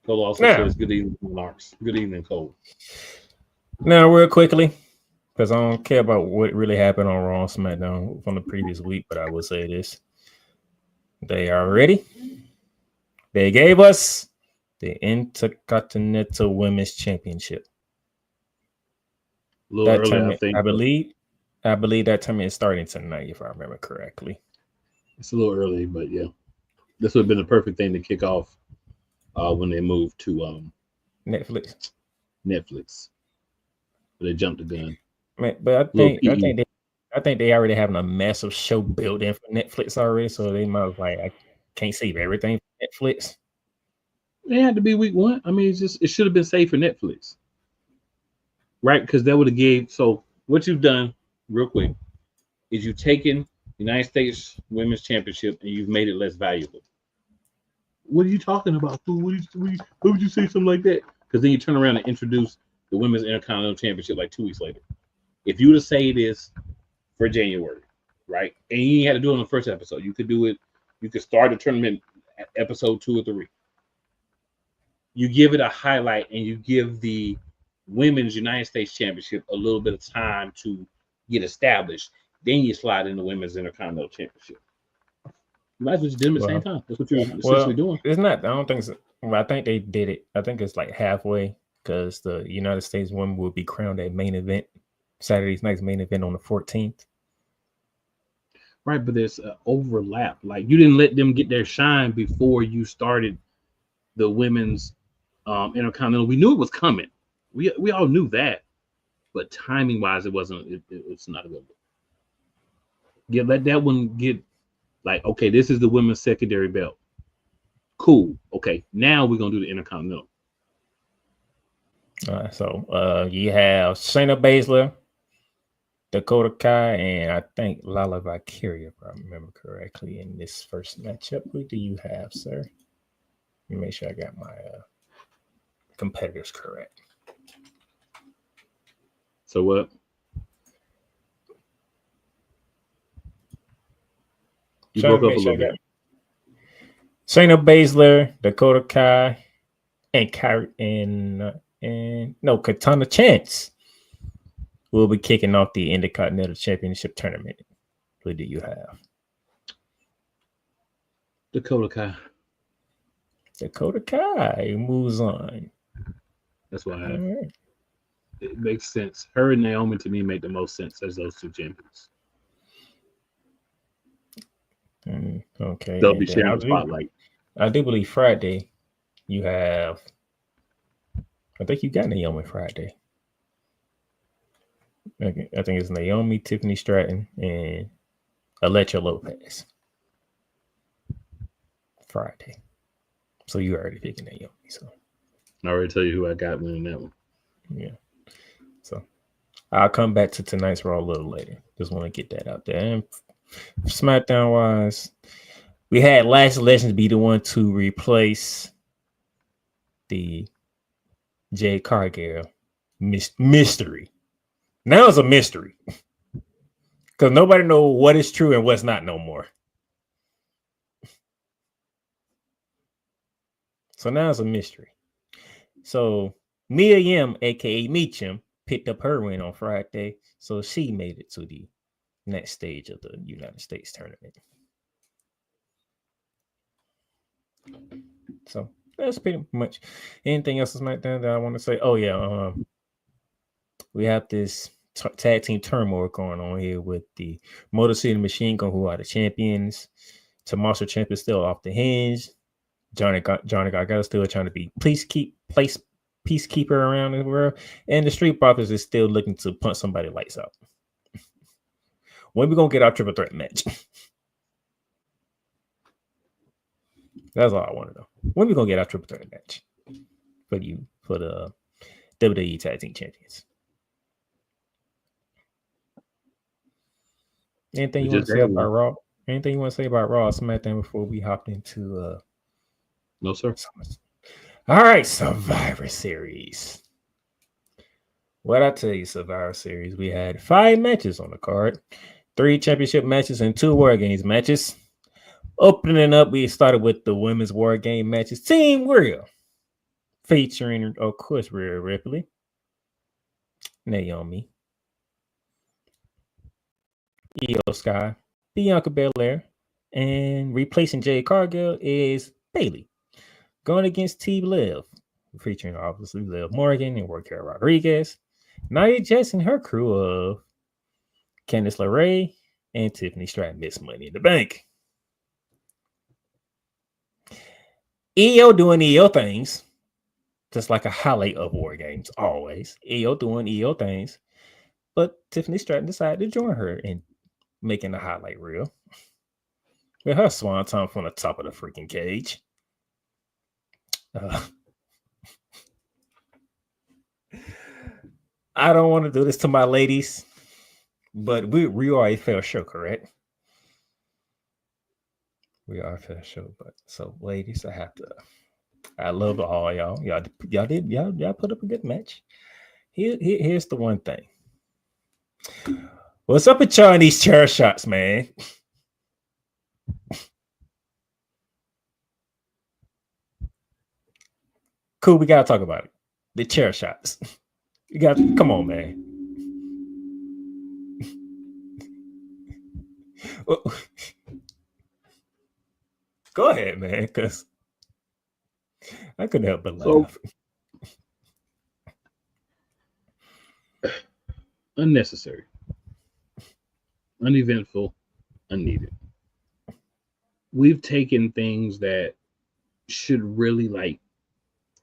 Cole also says, "Good evening, Monarchs." Good evening, Cole. Now, real quickly, because I don't care about what really happened on Raw and SmackDown from the previous week, but I will say this: they are ready. They gave us the Intercontinental Women's Championship. A little early, I think. I believe that tournament is starting tonight, if I remember correctly. It's a little early, but yeah, this would have been the perfect thing to kick off when they moved to Netflix. But they jumped the gun. But I think they already having a massive show built in for Netflix already, so they might I can't save everything for Netflix. It had to be week one. I mean, it should have been saved for Netflix, right? Because that would have gave. So what you've done, real quick, is you've taken the United States Women's Championship and you've made it less valuable. What are you talking about, fool? What would you say something like that? Because then you turn around and introduce the Women's Intercontinental Championship like 2 weeks later. If you were to say this for January, right, and you had to do it on the first episode, you could do it. You could start the tournament at episode 2 or 3. You give it a highlight and you give the Women's United States Championship a little bit of time to get established. Then you slide in the Women's Intercontinental Championship. You might as well just do them at the same time. That's what you're essentially doing. It's not. I don't think so. I think they did it. I think it's like halfway because the United States women will be crowned at main event, Saturday's night's main event on the 14th. Right, but there's an overlap. Like you didn't let them get their shine before you started the Women's Intercontinental. We knew it was coming. We all knew that, but timing wise, it wasn't. It's not available. Let that one get like, okay, this is the women's secondary belt. Cool. Okay, now we're gonna do the Intercontinental. All right, so you have Shayna Baszler, Dakota Kai, and I think Lala Valkyria, if I remember correctly, in this first matchup. Who do you have, sir? Let me make sure I got my competitors correct. So what? You broke up a little bit. Shayna Baszler, Dakota Kai, and Katana Chance will be kicking off the Intercontinental Championship tournament. Who do you have? Dakota Kai. Dakota Kai moves on. That's why it makes sense. Her and Naomi to me make the most sense as those two champions. Okay. They'll be sharing the spotlight. I do believe Friday you have. I think you got Naomi Friday. I think it's Naomi, Tiffany Stratton, and Alexa Lopez. Friday. So you already picking Naomi. So I already tell you who I got winning that one. Yeah. So I'll come back to tonight's Raw a little later. Just want to get that out there. And SmackDown wise, we had Lash Legends be the one to replace the Jade Cargill mystery. Now it's a mystery because nobody knows what is true and what's not no more. So now it's a mystery. So Mia Yim, aka Meechim, picked up her win on Friday, so she made it to the next stage of the United States tournament. So that's pretty much. Anything else is like that I want to say? Oh yeah, we have this tag team turmoil going on here with the Motor City Machine Gun, who are the champions. Tommaso Ciampa is still off the hinge. Johnny Gargano still trying to be peacekeeper around the world, and the Street Profits is still looking to punch somebody lights out. When we gonna get our triple threat match? That's all I want to know. When we gonna get our triple threat match for the WWE Tag Team Champions? Anything you want to say about Raw? Anything you want to say about Raw or SmackDown before we hop into No, sir. All right, Survivor Series. What I tell you, Survivor Series, we had 5 matches on the card, 3 championship matches and 2 War Games matches. Opening up, we started with the women's War Game matches. Team Real, featuring, of course, Rhea Ripley, Naomi, Io Sky, Bianca Belair, and replacing Jade Cargill is Bayley. Going against Team Liv, featuring obviously Liv Morgan and Raquel Rodriguez, Nia Jax and her crew of Candice LeRae and Tiffany Stratton, Miss Money in the Bank. EO doing EO things, just like a highlight of War Games, always. EO doing EO things, but Tiffany Stratton decided to join her in making the highlight reel with her swanton from the top of the freaking cage. I don't want to do this to my ladies, but we are a fair show, correct? We are a fair show, but so ladies, I love all y'all. Y'all put up a good match. Here's the one thing. What's up with y'all in these chair shots, man? Cool, we gotta talk about it. The chair shots. Come on, man. Go ahead, man, because I couldn't help but laugh. Unnecessary, uneventful, unneeded. We've taken things that should really, like,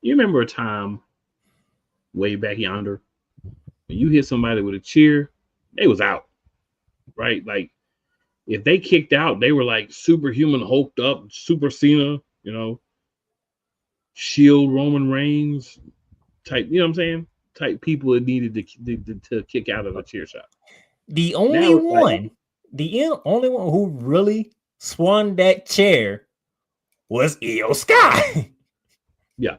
you remember a time way back yonder when you hit somebody with a chair, they was out, right? Like, if they kicked out, they were like superhuman, hulked up, Super Cena, Shield Roman Reigns type, you know what I'm saying? Type people that needed to kick out of a chair shot. The only one who really swung that chair was Io Sky. Yeah.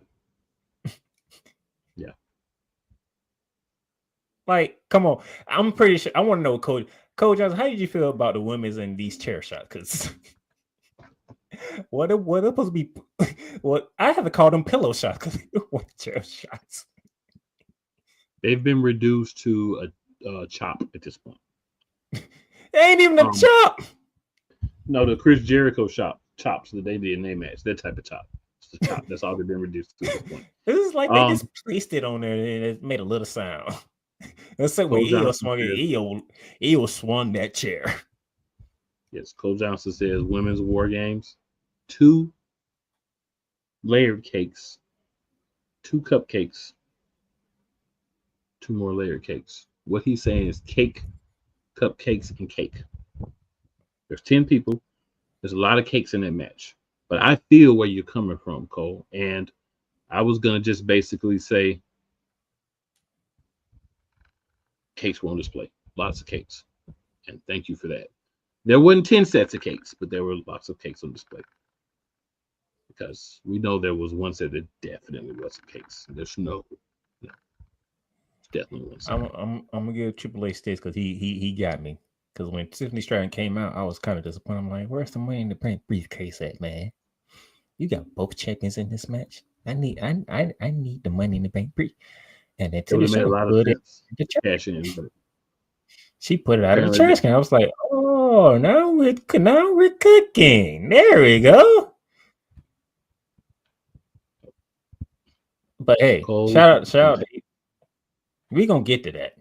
Like, come on. I'm pretty sure. I want to know, Coach Johnson, how did you feel about the women's in these chair shots? Because what are supposed to be? What I have to call them pillow shots because what chair shots? They've been reduced to a chop at this point. It ain't even a chop. No, the Chris Jericho chops that they did in their match. That type of chop. It's the chop. That's all they've been reduced to at this point. This is like they just placed it on there and it made a little sound. Let's say when Io swung that chair. Yes, Cole Johnson says women's War Games, 2 layered cakes, 2 cupcakes, 2 more layered cakes. What he's saying is cake, cupcakes, and cake. There's 10 people. There's a lot of cakes in that match. But I feel where you're coming from, Cole. And I was going to just basically say cakes were on display. Lots of cakes. And thank you for that. There wasn't 10 sets of cakes, but there were lots of cakes on display. Because we know there was one set that definitely wasn't cakes. There's no. It's definitely one set. I'm gonna give Triple H this because he got me. Because when Tiffany Stratton came out, I was kind of disappointed. I'm like, where's the money in the bank briefcase at, man? You got both champions in this match. I need the money in the bank. And then It to would the have made a show, lot of put it sense in the trash. cash in, but She put it out of the apparently trash can. I was like, oh, now we're cooking. There we go. But hey, Cole, shout out. We gonna get to that.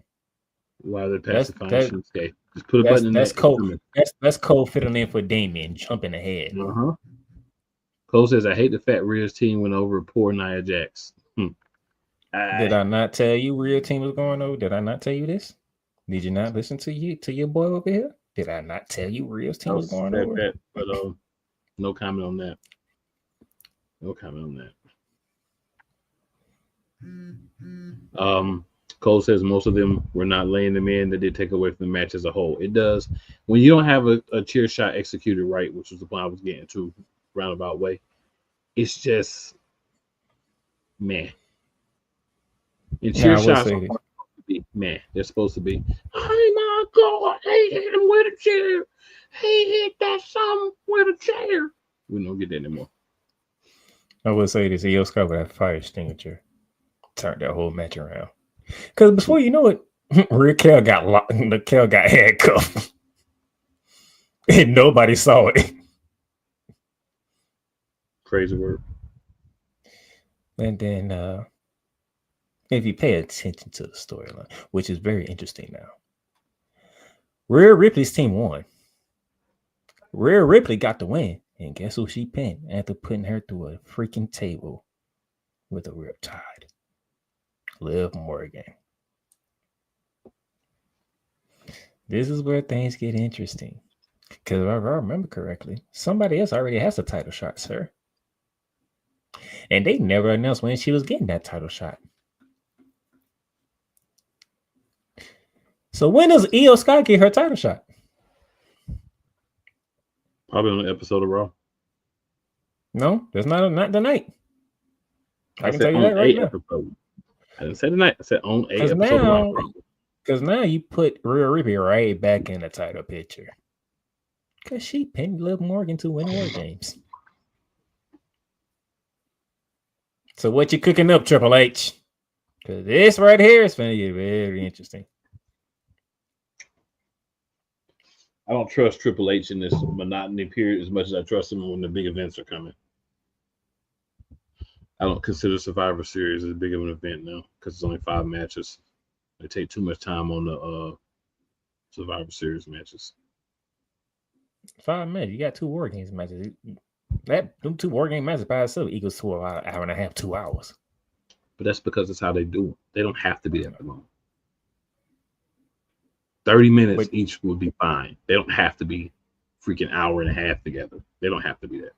Why they're That's pacifying that, Shinsuke. Just put a button in that's that. Cole. That's Cole filling in for Damien, jumping ahead. Uh-huh. Cole says, I hate the fact Rhea's team went over poor Nia Jax. Did I not tell you Rhea team was going over? Did I not tell you this? Did you not listen to your boy over here? Did I not tell you Rhea's team was going over? But no comment on that. No comment on that. Cole says most of them were not laying them in. That did take away from the match as a whole. It does. When you don't have a chair shot executed right, which was the point I was getting to roundabout way, it's just man. And chair shots are supposed to be man. They're supposed to be, oh my God, he hit him with a chair. He hit that son with a chair. We don't get that anymore. I will say this, Io Sky with that fire extinguisher turned that whole match around. Because before you know it, Raquel got handcuffed. And nobody saw it. Crazy word. And then if you pay attention to the storyline, which is very interesting now, Rhea Ripley's team won. Rhea Ripley got the win. And guess who she pinned after putting her through a freaking table with a riptide? Liv Morgan. This is where things get interesting. Because if I remember correctly, somebody else already has a title shot, sir. And they never announced when she was getting that title shot. So when does Io Sky get her title shot? Probably on an episode of Raw. No, that's not the night. I can tell you on that right now. Episode. I didn't say the night. I said on a episode of Raw. Because now you put Rhea Ripley right back in the title picture. Because she pinned Liv Morgan to win War Games. So what you cooking up, Triple H? Because this right here is going to get very interesting. I don't trust Triple H in this monotony period as much as I trust him when the big events are coming. I don't consider Survivor Series as big of an event now because it's only 5 matches. They take too much time on the Survivor Series matches. 5 minutes. You got 2 War Games matches. Them 2 War Game matches by itself equals to an hour and a half, 2 hours. But that's because it's how they do it. They don't have to be that long. 30 minutes each would be fine. They don't have to be freaking hour and a half together. They don't have to be that.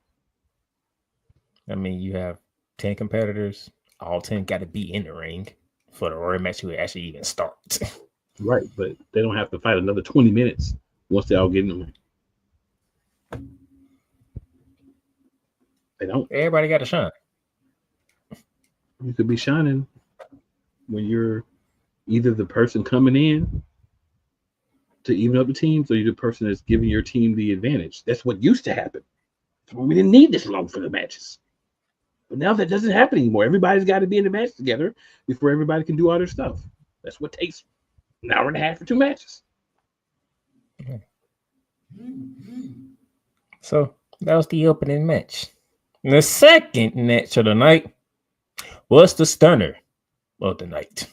I mean, you have 10 competitors. All 10 got to be in the ring for the Royal match to actually even start. Right, but they don't have to fight another 20 minutes once they all get in the ring. They don't. Everybody got to shine. You could be shining when you're either the person coming in to even up the teams, or you're the person that's giving your team the advantage. That's what used to happen. We didn't need this long for the matches. But now that doesn't happen anymore. Everybody's got to be in the match together before everybody can do all their stuff. That's what takes an hour and a half for 2 matches. So that was the opening match. And the second match of the night was the stunner of the night.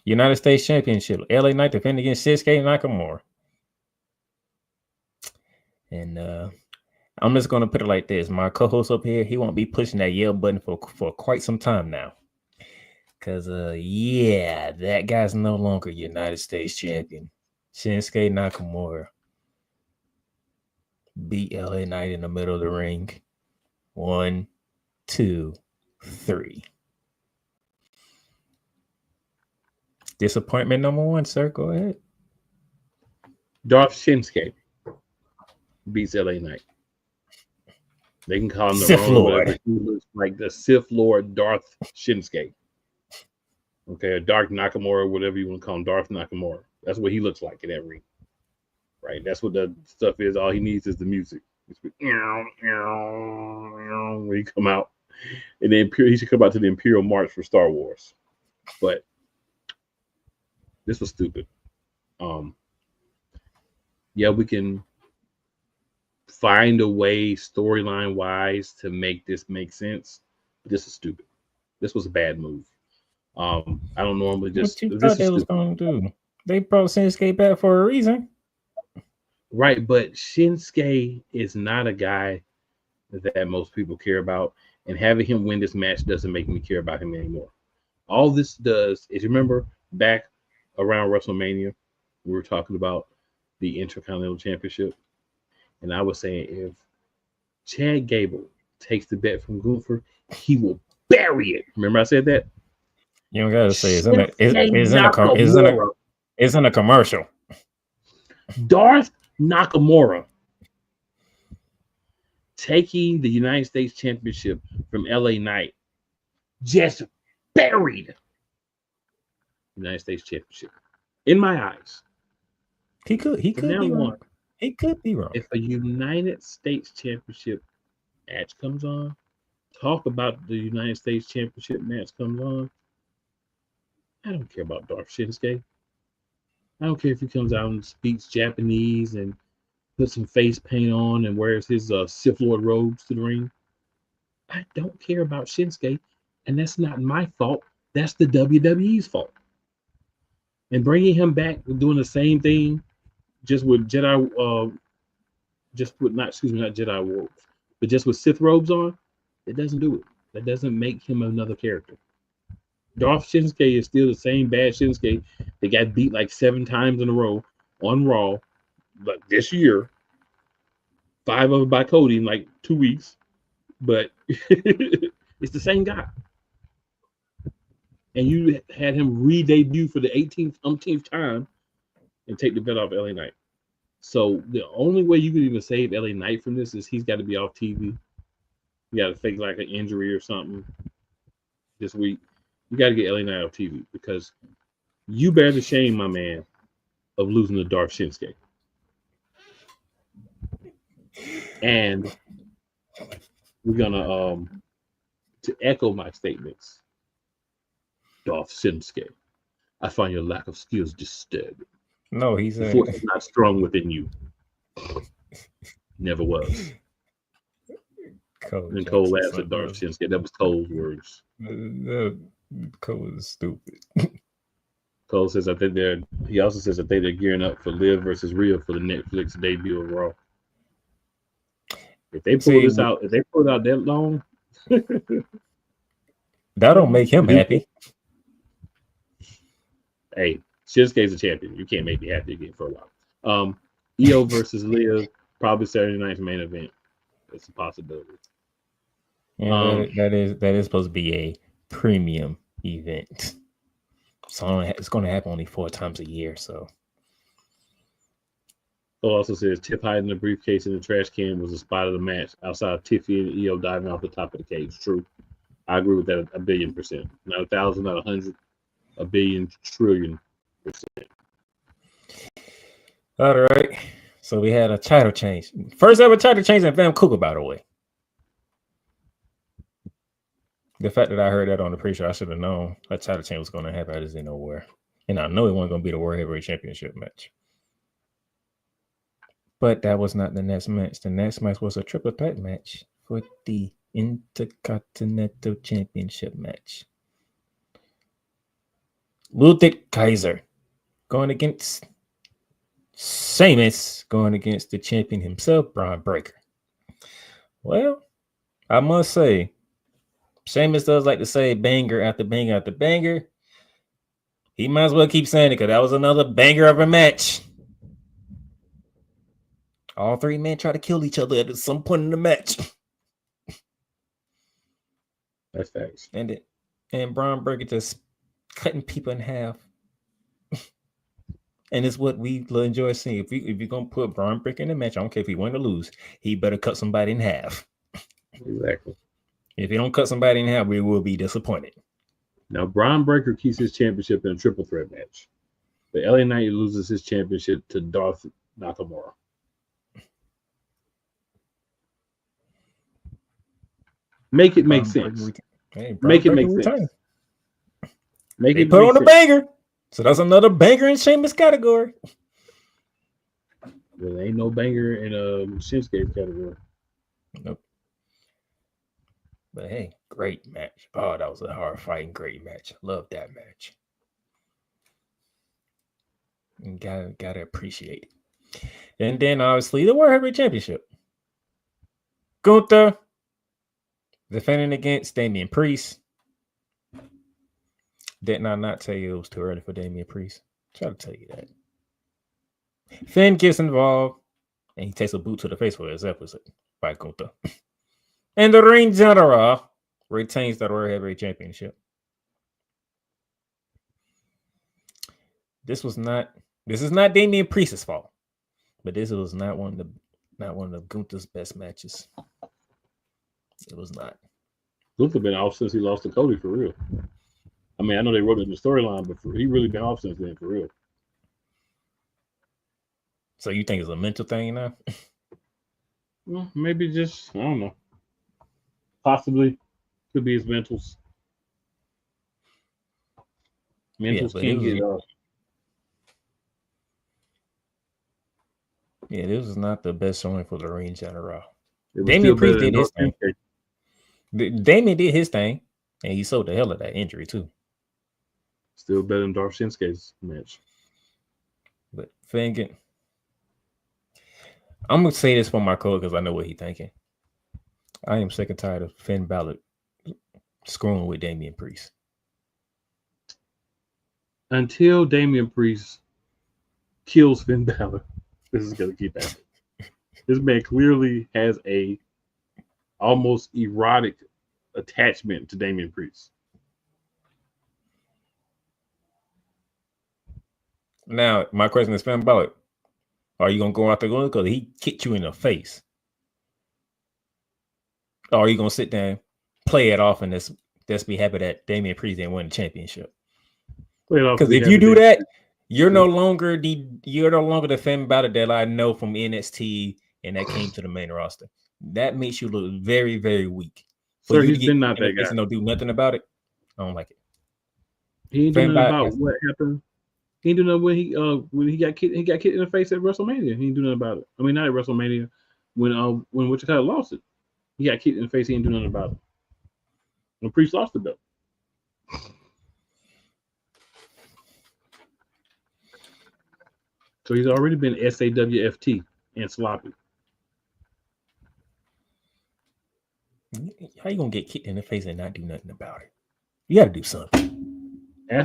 United States Championship. LA Knight defending against Shinsuke Nakamura. And I'm just going to put it like this. My co-host up here, he won't be pushing that yell button for quite some time now. Because, yeah, that guy's no longer United States champion. Shinsuke Nakamura beat LA Knight in the middle of the ring. 1, 2, 3. Disappointment number 1, sir. Go ahead. Darth Shinsuke beats LA Knight. They can call him the Sith Lord. He looks like the Sith Lord Darth Shinsuke. Okay, or Darth Nakamura, whatever you want to call him, Darth Nakamura. That's what he looks like in that ring. Right? That's what the stuff is. All he needs is the music. When he come out And then he should come out to the Imperial March for Star Wars. But this was stupid. Yeah, we can find a way storyline wise to make this make sense. But this is stupid. This was a bad move. I don't normally just. What you thought they was going to do? They brought Shinsuke back for a reason. Right, but Shinsuke is not a guy that most people care about. And having him win this match doesn't make me care about him anymore. All this does is, remember back around WrestleMania, we were talking about the Intercontinental Championship. And I was saying if Chad Gable takes the bet from Gunther, he will bury it. Remember I said that? You don't gotta say it's in a commercial. Darth Nakamura taking the United States Championship from LA Knight just buried the United States Championship in my eyes. He could be wrong. He could be wrong. If a United States Championship match comes on, talk about the United States Championship match comes on, I don't care about Darth Shinsuke. I don't care if he comes out and speaks Japanese and puts some face paint on and wears his Sith Lord robes to the ring. I don't care about Shinsuke, and that's not my fault. That's the WWE's fault. And bringing him back doing the same thing, just with not Jedi robes, but just with Sith robes on, it doesn't do it. That doesn't make him another character. Darth Shinsuke is still the same bad Shinsuke that got beat like 7 times in a row on Raw, but this year, 5 of them by Cody in like 2 weeks. But it's the same guy. And you had him re-debut for the 18th time and take the bet off LA Knight. So the only way you can even save LA Knight from this is he's got to be off TV. You got to fake like an injury or something this week. You got to get LA Knight off TV because you bear the shame, my man, of losing to Darth Shinsuke. And we're gonna to echo my statements, Darth Shinsuke, I find your lack of skills disturbing. No, he's the force is not strong within you. Never was. And Cole laughed at Darth Shinsuke. That was Cole's words. Cole is stupid. Cole says I think he also says that they're gearing up for Liv versus Rhea for the Netflix debut of Raw. If they pull this out, if they pull it out that long, that don't make him happy. Hey, Shinsuke's a champion. You can't make me happy again for a while. Io versus Liv, probably Saturday night's main event. It's a possibility. Yeah, that is supposed to be a premium event. So it's going to happen only 4 times a year. So. Cole also says Tiff hiding the briefcase in the trash can was the spot of the match outside of Tiffy and Io diving off the top of the cage. True. I agree with that 1,000,000,000%. Not 1,000, not 100, 1,000,000,000,000,000,000%. All right. So we had a title change. First ever title change in Van Cougar, by the way. The fact that I heard that on the pre-show, I should have known that title change was going to happen. I just didn't know where. And I know it wasn't going to be the World Heavyweight Championship match. But that was not the next match. The next match was a triple threat match for the Intercontinental Championship match. Ludwig Kaiser going against Sheamus, going against the champion himself, Braun Breaker. Well, I must say, Sheamus does like to say banger after banger after banger. He might as well keep saying it because that was another banger of a match. All 3 men try to kill each other at some point in the match. That's facts. And Braun Breaker just cutting people in half. And it's what we enjoy seeing. If you're going to put Braun Breaker in the match, I don't care if he win or lose, he better cut somebody in half. Exactly. If he don't cut somebody in half, we will be disappointed. Now, Braun Breaker keeps his championship in a triple threat match. But LA Knight loses his championship to Darth Nakamura. Make it make sense. Make it make sense. Make They it put make on a sense. banger. So that's another banger in Sheamus category. Well, there ain't no banger in Shinsuke's category. Nope. But hey, great match. Oh, that was a hard fighting, great match. Love that match. And gotta appreciate it. And then obviously the World Heavyweight Championship. Gunther defending against Damian Priest. Didn't I not tell you it was too early for Damian Priest? Try to tell you that. Finn gets involved and he takes a boot to the face for his episode by Gunther. And the Ring General retains the World Heavyweight Championship. This is not Damian Priest's fault, but this was not one of Gunther's best matches. It was not. Gunther been off since he lost to Cody for real. I mean, I know they wrote it in the storyline, but he really been off since then for real. So you think it's a mental thing now? Well, maybe just, I don't know. Possibly. Could be his mentals. Mentals can't get off. Yeah, this was not the best showing for the Ring General. It was Damian still Priest better did than his Dark thing. Shinsuke. Damian did his thing, and he sold the hell of that injury too. Still better than Dark Shinsuke's match. But Finn, I'm gonna say this for my code because I know what he's thinking. I am sick and tired of Finn Balor screwing with Damian Priest. Until Damian Priest kills Finn Balor, this is gonna keep happening. This man clearly has a almost erotic attachment to Damian Priest. Now, my question is, Finn Balor, are you gonna go out there because he kicked you in the face? Or are you gonna sit there and play it off and just be happy that Damian Priest didn't win the championship? Because if you do that, you're no longer the Finn Balor that I know from NXT and that came to the main roster. That makes you look very, very weak. So he's been not that guy. And don't do nothing about it. I don't like it. He ain't doing nothing about what happened. He ain't doing nothing when he got kicked. He got kicked in the face at WrestleMania. He ain't doing nothing about it. I mean, not at WrestleMania. When Wichita lost it, he got kicked in the face. He ain't doing nothing about it. When Priest lost the belt. So he's already been SAWFT and sloppy. How you gonna get kicked in the face and not do nothing about it? You got to do something.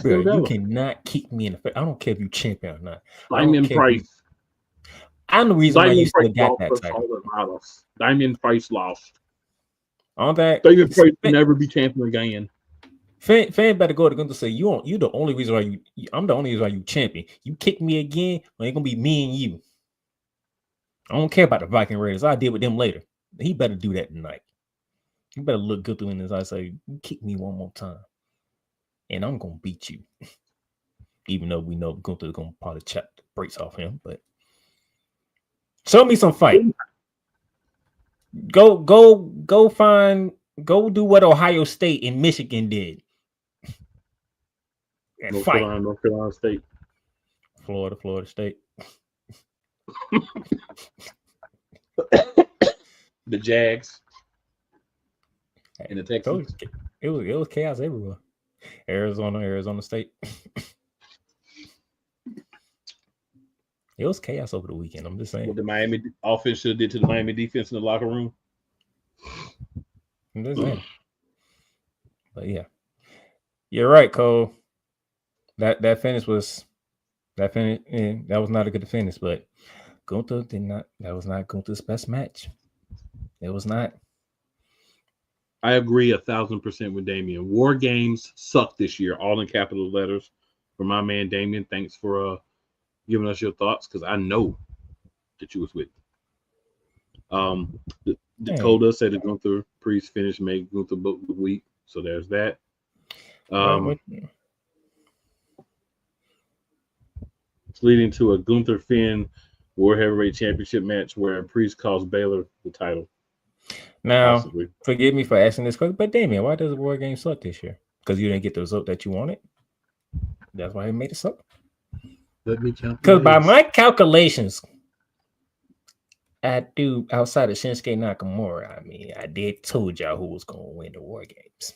Bro, you cannot kick me in the face. I don't care if you champion or not. Damian Price. I'm the reason why you still got that title. Damian Price lost. On that, Damian Price will never be champion again. Fan better go to Gunther say you the only reason why I'm the only reason why you champion. You kick me again, well, it's gonna be me and you. I don't care about the Viking Raiders. I'll deal with them later. He better do that tonight. You better look good in his eyes. Say, you kick me one more time, and I'm gonna beat you. Even though we know Gunther's gonna probably chop the brakes off him, but show me some fight. Go do what Ohio State and Michigan did. And North fight. Carolina State. Florida State. The Jags. And the Texans. It was chaos everywhere. Arizona State. It was chaos over the weekend. I'm just saying. What the Miami offense should have did to the Miami defense in the locker room. I'm just saying. But yeah. You're right, Cole. That finish was that was not a good finish, but Gunther that was not Gunther's best match. It was not. I agree 1,000% with Damian. War Games sucked this year, all in capital letters. For my man Damian, thanks for giving us your thoughts, because I know that you was with me. Dakota said that Gunther Priest finish made Gunther book the week, so there's that. It's leading to a Gunther Finn World Heavyweight Championship match where Priest cost Baylor the title. Now, Possibly. forgive me for asking this question, but Damien, why does the War Game suck this year? Because you didn't get the result that you wanted. That's why it made it suck. Let me count. Because by my calculations, I do outside of Shinsuke Nakamura. I mean, I did told y'all who was going to win the War Games.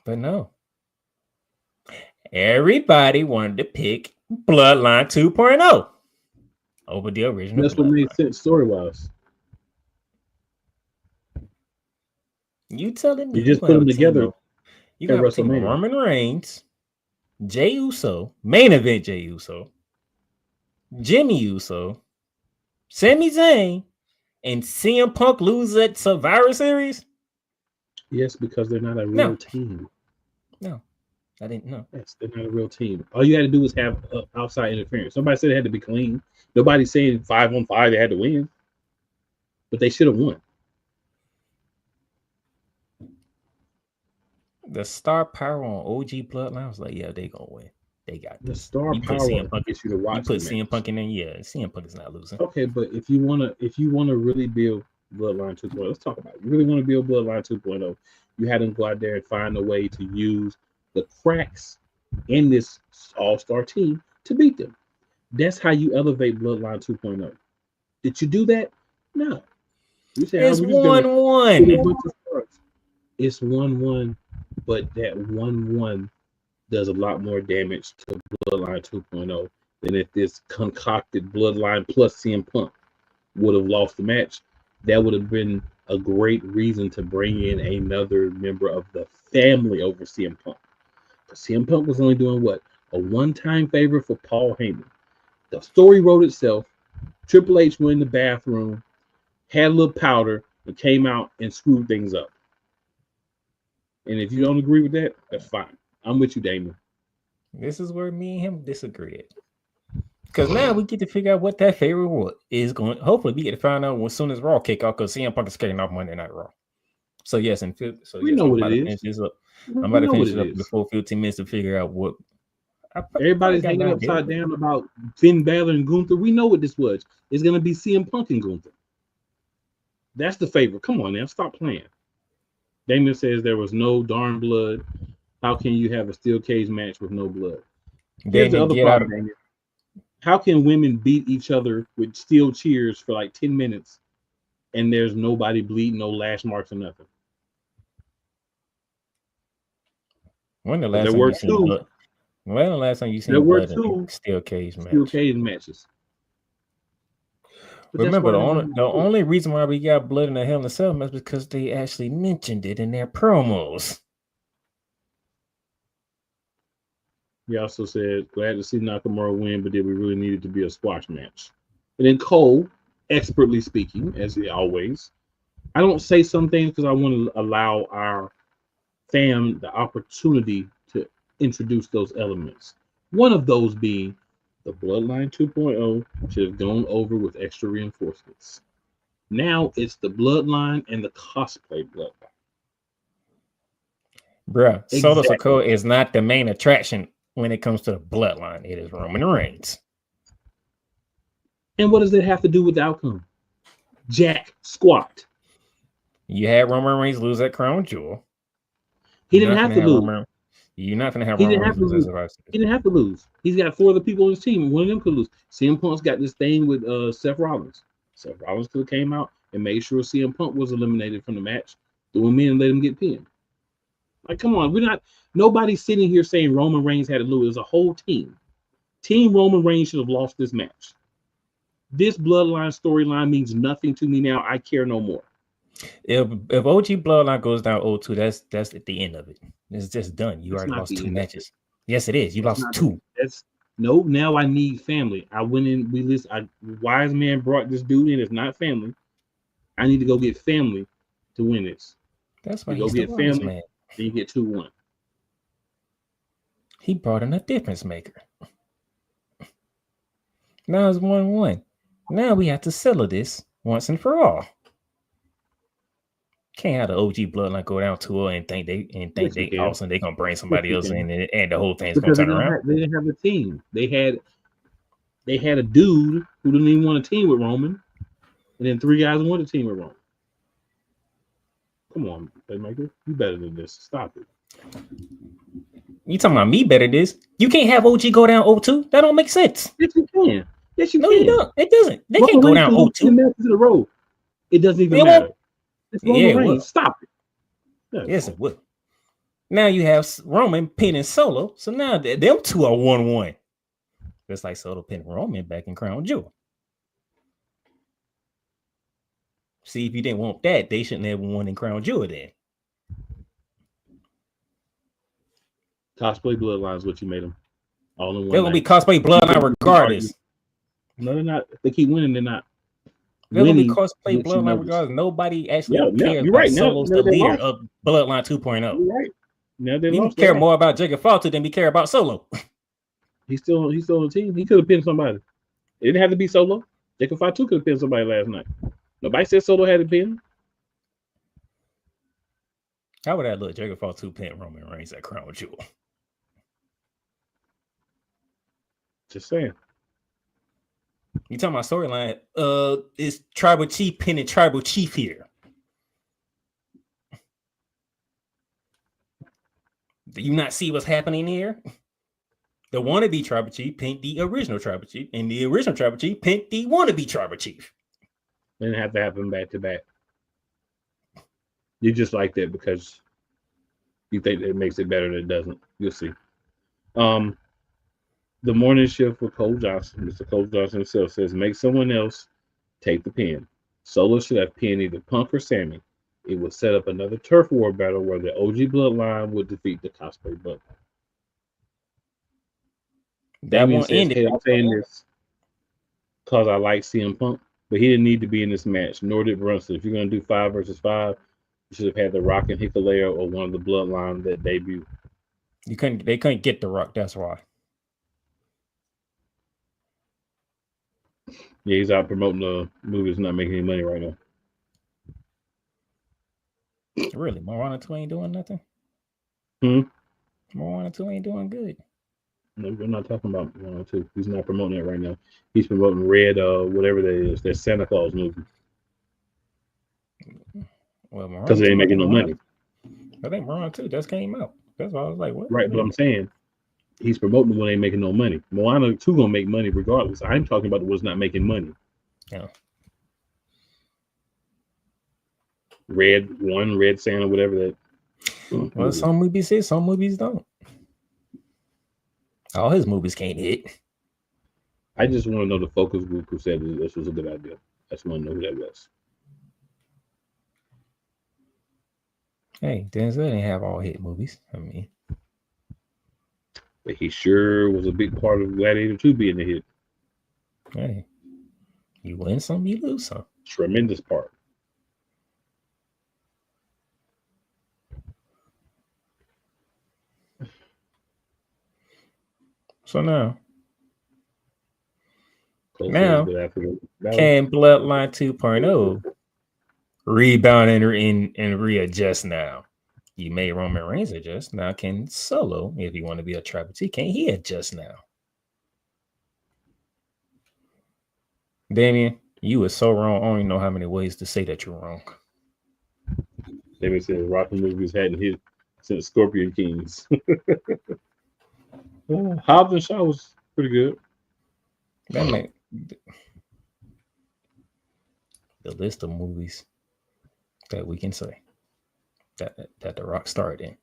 But no. Everybody wanted to pick Bloodline 2.0 over the original. That's what made sense story-wise. You telling me you just put them together? You got to Roman Reigns, Jey Uso, main event Jey Uso, Jimmy Uso, Sami Zayn, and CM Punk lose at Survivor Series? Yes, because they're not a real team. No, I didn't know. Yes, they're not a real team. All you had to do was have outside interference. Somebody said it had to be clean. Nobody's saying 5-on-5 they had to win, but they should have won. The star power on OG Bloodline was like, yeah, they gonna win. They got the star power. Gets you to watch. You put CM Punk in there, yeah. CM Punk is not losing. Okay, but if you wanna really build Bloodline 2.0, let's talk about it. You really want to build Bloodline 2.0, you had them go out there and find a way to use the cracks in this all-star team to beat them. That's how you elevate Bloodline 2.0. Did you do that? No. You said it's 1-1. It's 1-1, but that 1-1 does a lot more damage to Bloodline 2.0 than if this concocted Bloodline plus CM Punk would have lost the match. That would have been a great reason to bring in another member of the family over CM Punk. Because CM Punk was only doing what? A one-time favor for Paul Heyman. The story wrote itself. Triple H went in the bathroom, had a little powder, and came out and screwed things up. And if you don't agree with that, that's fine. I'm with you, Damon. This is where me and him disagreed. Because now we get to figure out what that favorite is going. Hopefully, we get to find out as soon as Raw kick off. Because CM Punk is kicking off Monday Night Raw. So yes, and we know what it is. I'm about to finish it up before 15 minutes to figure out what. Everybody's hanging upside down about Finn Balor and Gunther. We know what this was. It's going to be CM Punk and Gunther. That's the favorite. Come on now, stop playing. Damon says there was no darn blood. How can you have a steel cage match with no blood? Here's the other problem, Damon. How can women beat each other with steel cheers for like 10 minutes and there's nobody bleeding, no lash marks or nothing? When the last time you seen blood in steel cage match? Steel cage matches. But remember, the only reason why we got blood in the Hell in a Cell match is because they actually mentioned it in their promos. He also said, glad to see Nakamura win, but did we really need it to be a squash match? And then Cole, expertly speaking, as he always, I don't say some things because I want to allow our fam the opportunity to introduce those elements. One of those being the Bloodline 2.0 should have gone over with extra reinforcements. Now it's the Bloodline and the cosplay Bloodline. Bruh, exactly. Solo Sikoa is not the main attraction when it comes to the Bloodline. It is Roman Reigns. And what does it have to do with the outcome? Jack squat. You had Roman Reigns lose that crown jewel. He didn't have to lose. You're not going to have Roman Reigns lose. He didn't have to lose. He's got 4 other people on his team, and one of them could lose. CM Punk's got this thing with Seth Rollins. Seth Rollins could have came out and made sure CM Punk was eliminated from the match, threw him in and let him get pinned. Like, come on, nobody's sitting here saying Roman Reigns had to lose. It was a whole team. Team Roman Reigns should have lost this match. This Bloodline storyline means nothing to me now. I care no more. If OG Bloodline goes down 0-2, that's at the end of it. It's just done. You already lost 2 matches. Yes, it is. You lost 2. Now I need family. I went in, Wise Man brought this dude in. It's not family. I need to go get family to win this. That's why you go get family, man. Then you get 2-1. He brought in a difference maker. Now it's 1-1. Now we have to settle this once and for all. Can't have the OG Bloodline go down 2-0 and think they awesome. They're gonna bring somebody else in and the whole thing's gonna turn around. They didn't have a team. They had They had a dude who didn't even want to team with Roman, and then 3 guys wanted to team with Roman. Come on, Playmaker. You better than this. Stop it. You talking about me better than this? You can't have OG go down 0-2. That don't make sense. Yes, you can. Yes, you No, can. you don't. It doesn't. They Roman can't go Reigns down can lose 2 0-2. matches in a row. It doesn't even It matter. won't. It's Roman Yeah, it Reigns. will. Stop it. Yeah. Yes, it will. Now you have Roman pinning Solo. So now them 2 are 1-1. Just like Solo pinning Roman back in Crown Jewel. See, if you didn't want that, they shouldn't have won in Crown Jewel then. Cosplay Bloodline is what you made them. All in one. They're gonna be night. cosplay Bloodline regardless. No, they're not. If they keep winning, they're not. They're gonna be Winning cosplay lets you know Bloodline this. regardless. Nobody actually Yeah, cares you're about right. Now Solo's they the leader lost. of Bloodline 2.0. You're right. Now they We lost. care more about Jacob Falter than we care about Solo. He's still on the team. He could have pinned somebody. It didn't have to be Solo. Jacob Fatu could have pinned somebody last night. Nobody said Solo had to pin. How would that look? Jacob Falter pin Roman Reigns at Crown Jewel. Just saying. You talking about storyline? Is Tribal Chief pinning Tribal Chief here? Do you not see what's happening here? The wannabe Tribal Chief pinned the original Tribal Chief, and the original Tribal Chief pinned the wannabe Tribal Chief. It didn't have to happen back to back. You just like that because you think it makes it better than it doesn't. You'll see. The morning shift with Cole Johnson, Mr. Cole Johnson himself says, make someone else take the pin. Solo should have pinned either Punk or Sammy. It would set up another turf war battle where the OG bloodline would defeat the cosplay bloodline. That won't end it. Hey, I'm saying this because I like CM Punk, but he didn't need to be in this match, nor did Brunson. If you're going to do 5 versus 5, you should have had The Rock and Hikuleo or one of the bloodline that debut. They couldn't get The Rock, that's why. Yeah, he's out promoting the movies, not making any money right now. Really? Moana 2 ain't doing nothing? Moana 2 ain't doing good. No, we're not talking about Moana 2. He's not promoting it right now. He's promoting Red, whatever that is. That Santa Claus movie. Well, because they ain't making no money. I think Moana 2 just came out. That's why I was like, what? Right, but I'm saying he's promoting when they ain't making no money. Moana 2 gonna make money regardless. I'm talking about what's not making money. Yeah. Red Santa, whatever that. Well, some movies hit, some movies don't. All his movies can't hit. I just want to know the focus group who said this was a good idea. I just want to know who that was. Hey, Denzel didn't have all hit movies. I mean, but he sure was a big part of Gladiator 2 being a hit. Hey, you win some, you lose some. Tremendous part. So now Can Bloodline 2.0 rebound and readjust now? You made Roman Reigns adjust. Now can Solo, if you want to be a tribal T, can he adjust now? Damien, you were so wrong. I don't even know how many ways to say that you're wrong. Damien said Rocky movies hadn't hit since Scorpion Kings. Hobbs and Shaw was pretty good. That man, the list of movies that we can say that The Rock starred in.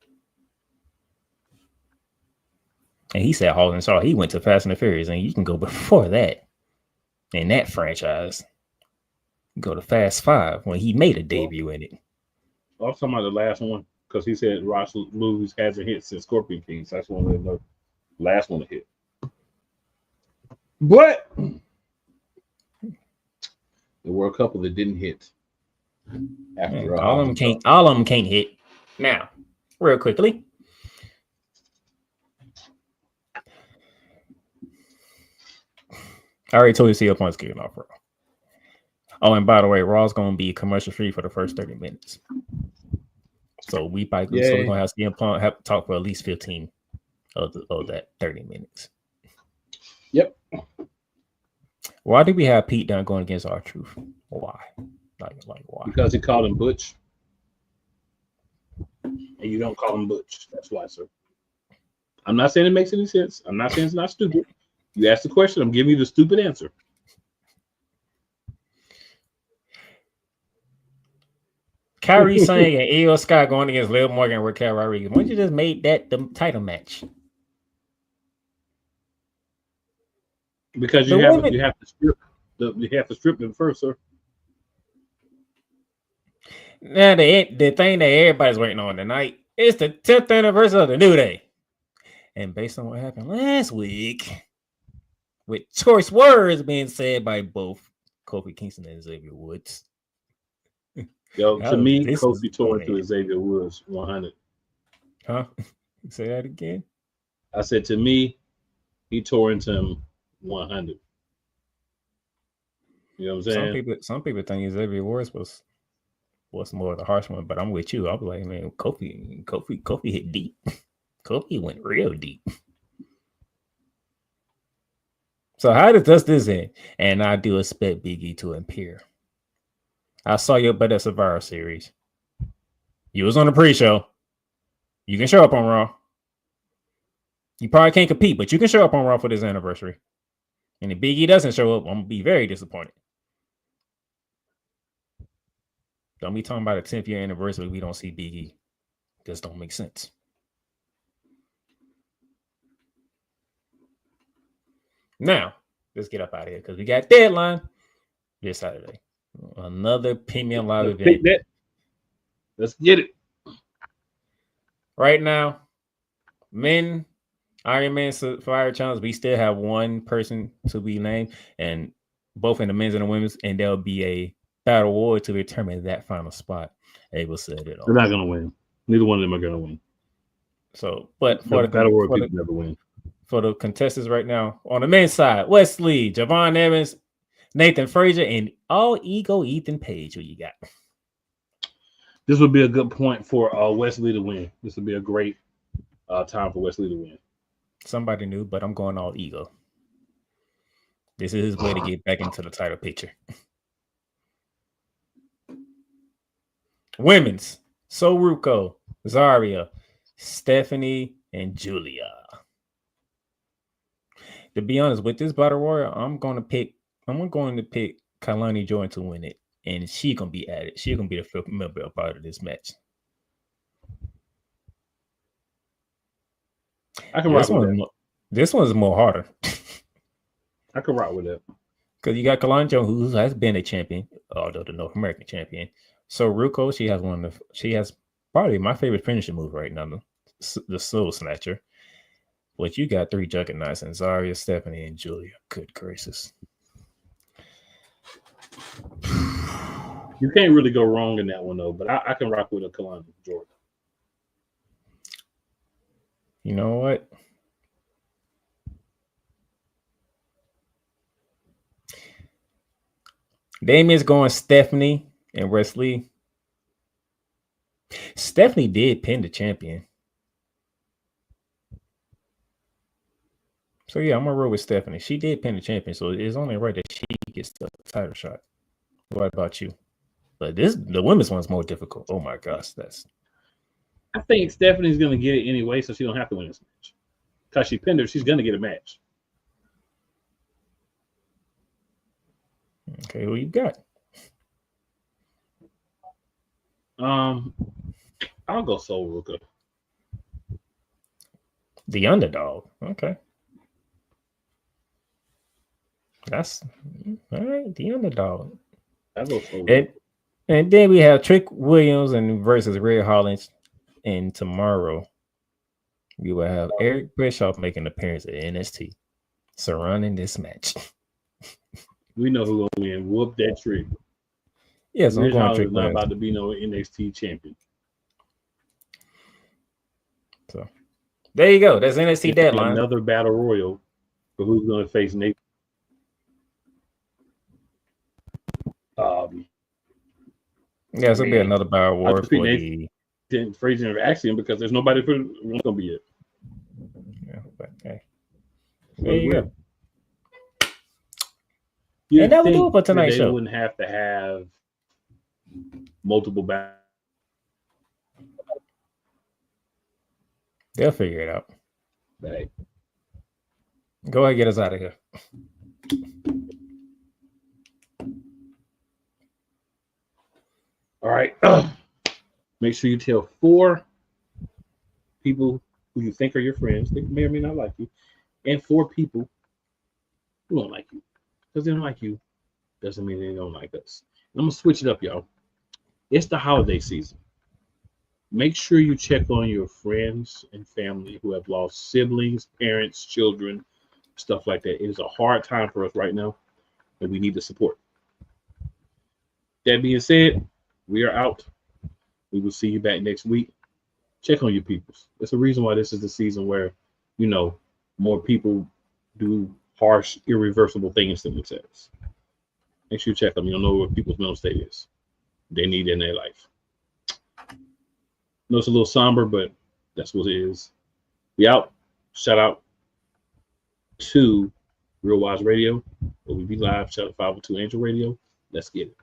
And he said Hobbs and Shaw. He went to Fast and the Furious, and you can go before that in that franchise. Go to Fast 5 when he made a debut in it. I was talking about the last one because he said Rock's movies hasn't hit since Scorpion Kings. That's one of the last one to hit. But there were a couple that didn't hit. After all of them can't hit. Now, real quickly. I already told you CM Punk's kicking off Raw. Oh, and by the way, Raw's gonna be commercial free for the first 30 minutes. So we're gonna have CM Punk have to talk for at least 15 of that 30 minutes. Yep. Why do we have Pete Dunne going against R-Truth? Why? Like why? Because he called him Butch. And you don't call him Butch. That's why, sir. I'm not saying it makes any sense. I'm not saying it's not stupid. You asked the question. I'm giving you the stupid answer. Kyrie Sane and Io Scott going against Liv Morgan and Raquel Rodriguez. Why don't you just made that the title match? Because you have to strip them first, sir. Now the thing that everybody's waiting on tonight is the 10th anniversary of the New Day. And based on what happened last week, with choice words being said by both Kofi Kingston and Xavier Woods. Yo, to me, Kofi tore into Xavier Woods 100. Huh? Say that again? I said, to me, he tore into him 100. You know what I'm saying? Some people think Xavier Woods was more of the harsh one, but I'm with you. I'm like, man, Kofi hit deep. Kofi went real deep. So how does this end? And I do expect Big E to appear. I saw your better Survivor Series. You was on the pre-show. You can show up on Raw. You probably can't compete, but you can show up on Raw for this anniversary. And if Big E doesn't show up, I'm gonna be very disappointed. Don't be talking about a 10th year anniversary. We don't see Big E. This don't make sense. Now, let's get up out of here because we got Deadline this Saturday. Another premium live event. Let's get it. Right now, men, Iron Man Fire Challenge, we still have one person to be named, and both in the men's and the women's, and there'll be a battle war to determine that final spot. Abel said it all. They're not going to win. Neither one of them are going to win. So, but for the battle war, people never win. For the contestants right now, on the men's side, Wesley, Javon Evans, Nathan Frazier, and all ego Ethan Page. Who you got? This would be a good point for Wesley to win. This would be a great time for Wesley to win. Somebody new, but I'm going all ego. This is his way to get back into the title picture. Women's, Soruko, Zarya, Stephanie, and Julia. To be honest, with this battle royal, I'm going to pick Kalani Jordan to win it, and she's gonna be added. She's gonna be the fifth member part of this match. I can rock with that. This one's more harder. I can rock with that because you got Kalani Jordan, who has been a champion, although the North American champion. So Ruko, she has probably my favorite finishing move right now, the Soul Snatcher. But you got three juggernauts and Zarya, Stephanie, and Julia. Good gracious. You can't really go wrong in that one, though. But I can rock with a Kalani Jordan. You know what? Damien's going Stephanie and Wesley. Stephanie did pin the champion. So, yeah, I'm going to roll with Stephanie. She did pin the champion, so it's only right that she gets the title shot. What about you? But the women's one's more difficult. Oh, my gosh. I think Stephanie's going to get it anyway, so she don't have to win this match. Because she pinned her, she's going to get a match. Okay, who you got? I'll go Sol Ruka. The underdog. Okay. That's all right. The underdog. I'll go Sol Ruka. And then we have Trick Williams versus Red Hollins. And tomorrow we will have Eric Bischoff making an appearance at NXT surrounding this match. We know who's gonna win. Whoop that trick. Yes, I'm going Trick. Not about to be no NXT champion. So there you go. That's NXT Deadline. Another battle royal for who's going to face Nate. Yeah, it's gonna be another battle war for the Frazier and Axiom because there's nobody for what's gonna be it. Yeah, but hey, there you go. You never do think it for Tonight they Show. wouldn't have to have multiple battles. They'll figure it out. Right. Go ahead, get us out of here. All right. Make sure you tell 4 people who you think are your friends. They may or may not like you, and 4 people who don't like you. Because they don't like you doesn't mean they don't like us. I'm gonna switch it up, y'all. It's the holiday season. Make sure you check on your friends and family who have lost siblings, parents, children, stuff like that. It is a hard time for us right now, and we need the support. That being said, we are out. We will see you back next week. Check on your peoples. There's a reason why this is the season where, more people do harsh, irreversible things to themselves. Make sure you check them. You don't know what people's mental state is. They need it in their life. I know it's a little somber, but that's what it is. We out. Shout out to Real Wise Radio. We'll be live. Shout out 502 Angel Radio. Let's get it.